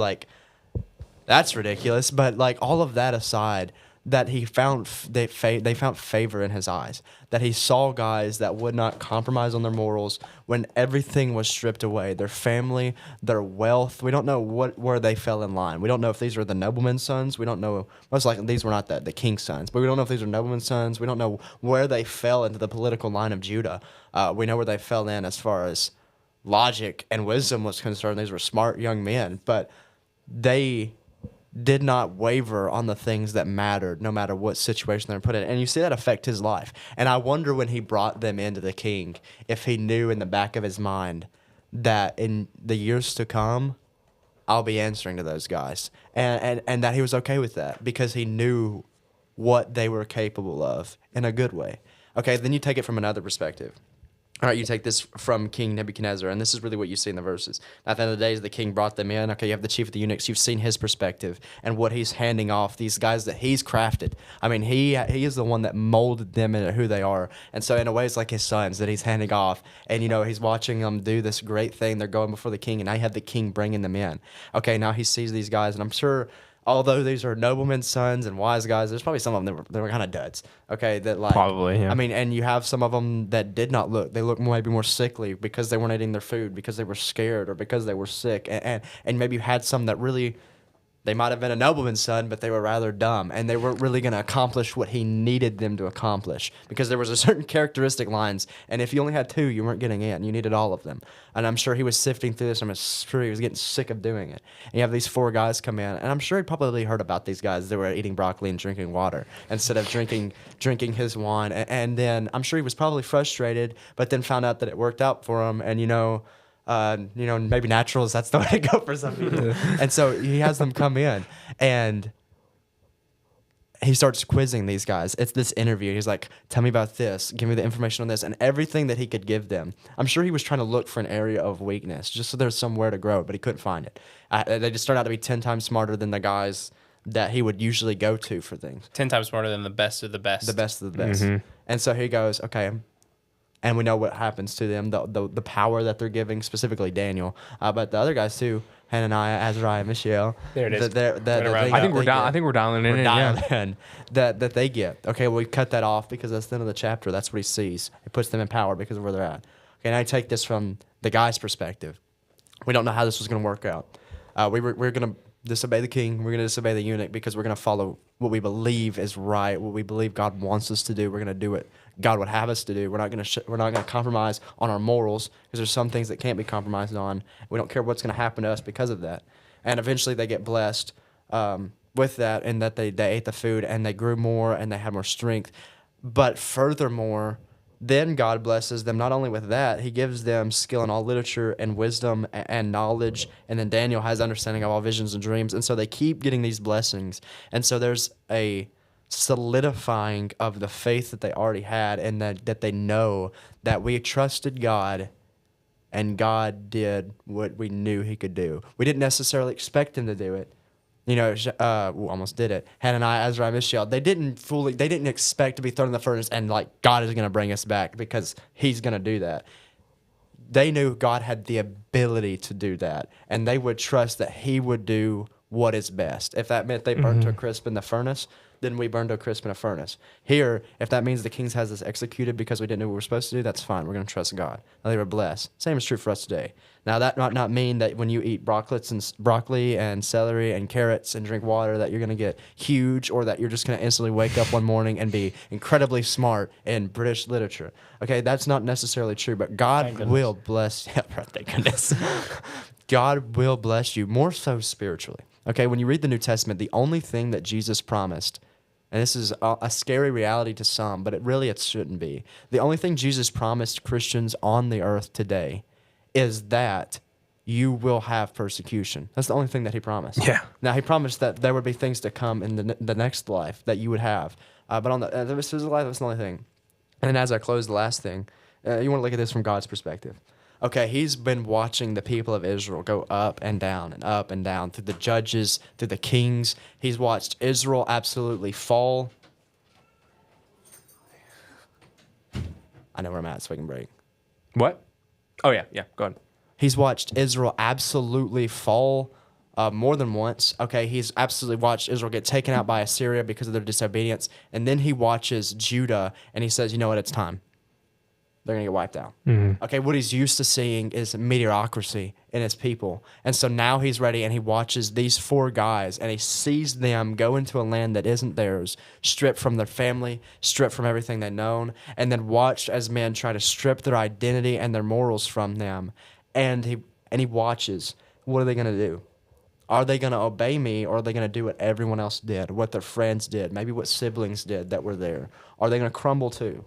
that's ridiculous. But all of that aside, that he found they found favor in his eyes, that he saw guys that would not compromise on their morals when everything was stripped away, their family, their wealth. We don't know where they fell in line. We don't know if these were the nobleman's sons. We don't know, most likely these were not the king's sons, but we don't know if these were nobleman's sons. We don't know where they fell into the political line of Judah. We know where they fell in as far as logic and wisdom was concerned. These were smart young men, but they did not waver on the things that mattered, no matter what situation they were put in. And you see that affect his life. And I wonder when he brought them into the king, if he knew in the back of his mind that in the years to come, I'll be answering to those guys. And that he was okay with that because he knew what they were capable of in a good way. Okay, then you take it from another perspective. All right, you take this from King Nebuchadnezzar, and this is really what you see in the verses. At the end of the day, the king brought them in. Okay, you have the chief of the eunuchs. You've seen his perspective and what he's handing off, these guys that he's crafted. I mean, he is the one that molded them into who they are. And so in a way, it's like his sons that he's handing off. And, he's watching them do this great thing. They're going before the king, and now you have the king bringing them in. Okay, now he sees these guys, and I'm sure although these are noblemen's sons and wise guys, there's probably some of them that were kind of duds. Okay, that probably, yeah. I mean, and you have some of them that did not look. They look maybe more sickly because they weren't eating their food, because they were scared, or because they were sick. And maybe you had some that really, they might have been a nobleman's son, but they were rather dumb, and they weren't really going to accomplish what he needed them to accomplish because there was a certain characteristic lines, and if you only had 2, you weren't getting in. You needed all of them. And I'm sure he was sifting through this, and I'm sure he was getting sick of doing it. And you have these 4 guys come in, and I'm sure he probably heard about these guys that were eating broccoli and drinking water instead of drinking his wine. And then I'm sure he was probably frustrated, but then found out that it worked out for him, and maybe naturals, that's the way to go for some people. And so he has them come in, and he starts quizzing these guys. It's this interview. He's like, tell me about this. Give me the information on this. And everything that he could give them. I'm sure he was trying to look for an area of weakness, just so there's somewhere to grow, but he couldn't find it. They just turned out to be 10 times smarter than the guys that he would usually go to for things. 10 times smarter than the best of the best. The best of the best. Mm-hmm. And so he goes, okay. And we know what happens to them, the power that they're giving, specifically Daniel. But the other guys too, Hananiah, Azariah, Mishael. There it is. I think we're dialing in. That they get. Okay, well, we cut that off because that's the end of the chapter. That's what he sees. It puts them in power because of where they're at. Okay, now I take this from the guy's perspective. We don't know how this was going to work out. We're going to disobey the king. We're going to disobey the eunuch because we're going to follow what we believe is right, what we believe God wants us to do. We're going to do what God would have us to do. We're not going to compromise on our morals because there's some things that can't be compromised on. We don't care what's going to happen to us because of that. And eventually they get blessed with that, and that they ate the food and they grew more and they had more strength. But furthermore, then God blesses them not only with that, he gives them skill in all literature and wisdom and knowledge. And then Daniel has understanding of all visions and dreams. And so they keep getting these blessings. And so there's a solidifying of the faith that they already had, and that they know that we trusted God and God did what we knew he could do. We didn't necessarily expect him to do it, Almost did it. Hananiah, Azariah, Mishael. They didn't expect to be thrown in the furnace and like God is going to bring us back because He's going to do that. They knew God had the ability to do that, and they would trust that He would do what is best. If that meant they burned to a crisp in the furnace, then we burned to a crisp in a furnace. Here, if that means the kings has this executed because we didn't know what we were supposed to do, that's fine. We're going to trust God. Now, they were blessed. Same is true for us today. Now, that might not mean that when you eat broccoli and celery and carrots and drink water that you're going to get huge or that you're just going to instantly wake up one morning and be incredibly smart in British literature. Okay, that's not necessarily true, but God will bless. Yeah, thank goodness. God will bless you, more so spiritually. Okay, when you read the New Testament, the only thing that Jesus promised, and this is a scary reality to some, but it shouldn't be. The only thing Jesus promised Christians on the earth today is that you will have persecution. That's the only thing that He promised. Yeah. Now, He promised that there would be things to come in the next life that you would have. But on the physical life, that's the only thing. And as I close, the last thing, you want to look at this from God's perspective. Okay, He's been watching the people of Israel go up and down through the judges, through the kings. He's watched Israel absolutely fall. I know where I'm at, so I can break. What? Oh, yeah. Go ahead. He's watched Israel absolutely fall more than once. Okay, He's absolutely watched Israel get taken out by Assyria because of their disobedience. And then He watches Judah, and He says, you know what, it's time. They're going to get wiped out. Okay, what He's used to seeing is mediocrity in His people. And so now He's ready, and He watches these 4 guys, and He sees them go into a land that isn't theirs, stripped from their family, stripped from everything they've known, and then watched as men try to strip their identity and their morals from them. And he watches, what are they going to do? Are they going to obey me, or are they going to do what everyone else did, what their friends did, maybe what siblings did that were there? Are they going to crumble too?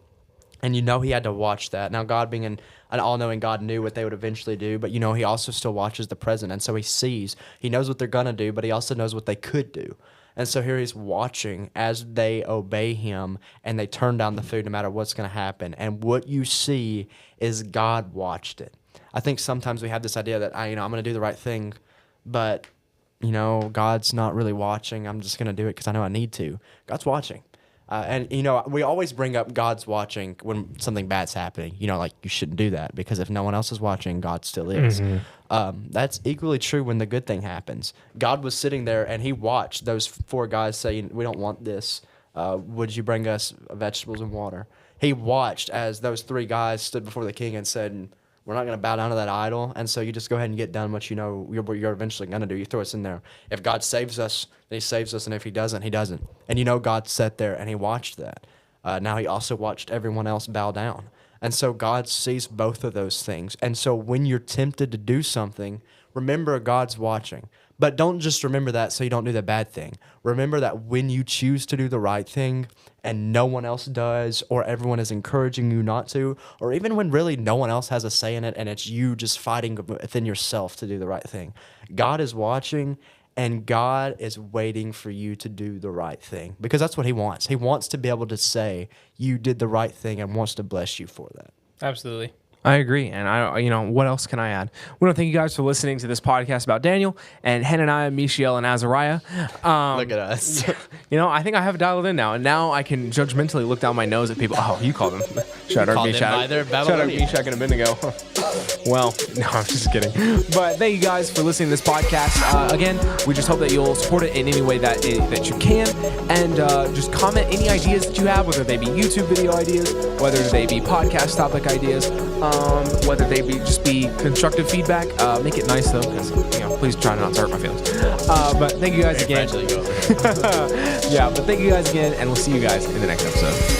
And He had to watch that. Now, God being an all-knowing God knew what they would eventually do, but He also still watches the present. And so He sees, He knows what they're going to do, but He also knows what they could do. And so here He's watching as they obey Him and they turn down the food no matter what's going to happen. And what you see is God watched it. I think sometimes we have this idea that, I'm going to do the right thing, but, God's not really watching. I'm just going to do it because I know I need to. God's watching. We always bring up God's watching when something bad's happening. Like you shouldn't do that because if no one else is watching, God still is. That's equally true when the good thing happens. God was sitting there and He watched those 4 guys saying, we don't want this. Would you bring us vegetables and water? He watched as those 3 guys stood before the king and said, we're not going to bow down to that idol, and so you just go ahead and get done what you're eventually going to do. You throw us in there. If God saves us, then He saves us, and if He doesn't, He doesn't. And God sat there, and He watched that. Now He also watched everyone else bow down. And so God sees both of those things. And so when you're tempted to do something, remember God's watching. But don't just remember that so you don't do the bad thing. Remember that when you choose to do the right thing and no one else does, or everyone is encouraging you not to, or even when really no one else has a say in it and it's you just fighting within yourself to do the right thing, God is watching and God is waiting for you to do the right thing because that's what He wants. He wants to be able to say you did the right thing and wants to bless you for that. Absolutely. I agree. And what else can I add? We want to thank you guys for listening to this podcast about Daniel and Hananiah, Mishael, and Azariah. Look at us. I think I have it dialed in now. And now I can judgmentally look down my nose at people. Oh, you call them. Shadrach, Meshach, and Abednego. Well, no, I'm just kidding. But thank you guys for listening to this podcast. Again, we just hope that you'll support it in any way that you can. And just comment any ideas that you have, whether they be YouTube video ideas, whether they be podcast topic ideas, whether they be constructive feedback. Make it nice though, because please try not to hurt my feelings. But thank you guys again. Yeah, but thank you guys again, and we'll see you guys in the next episode.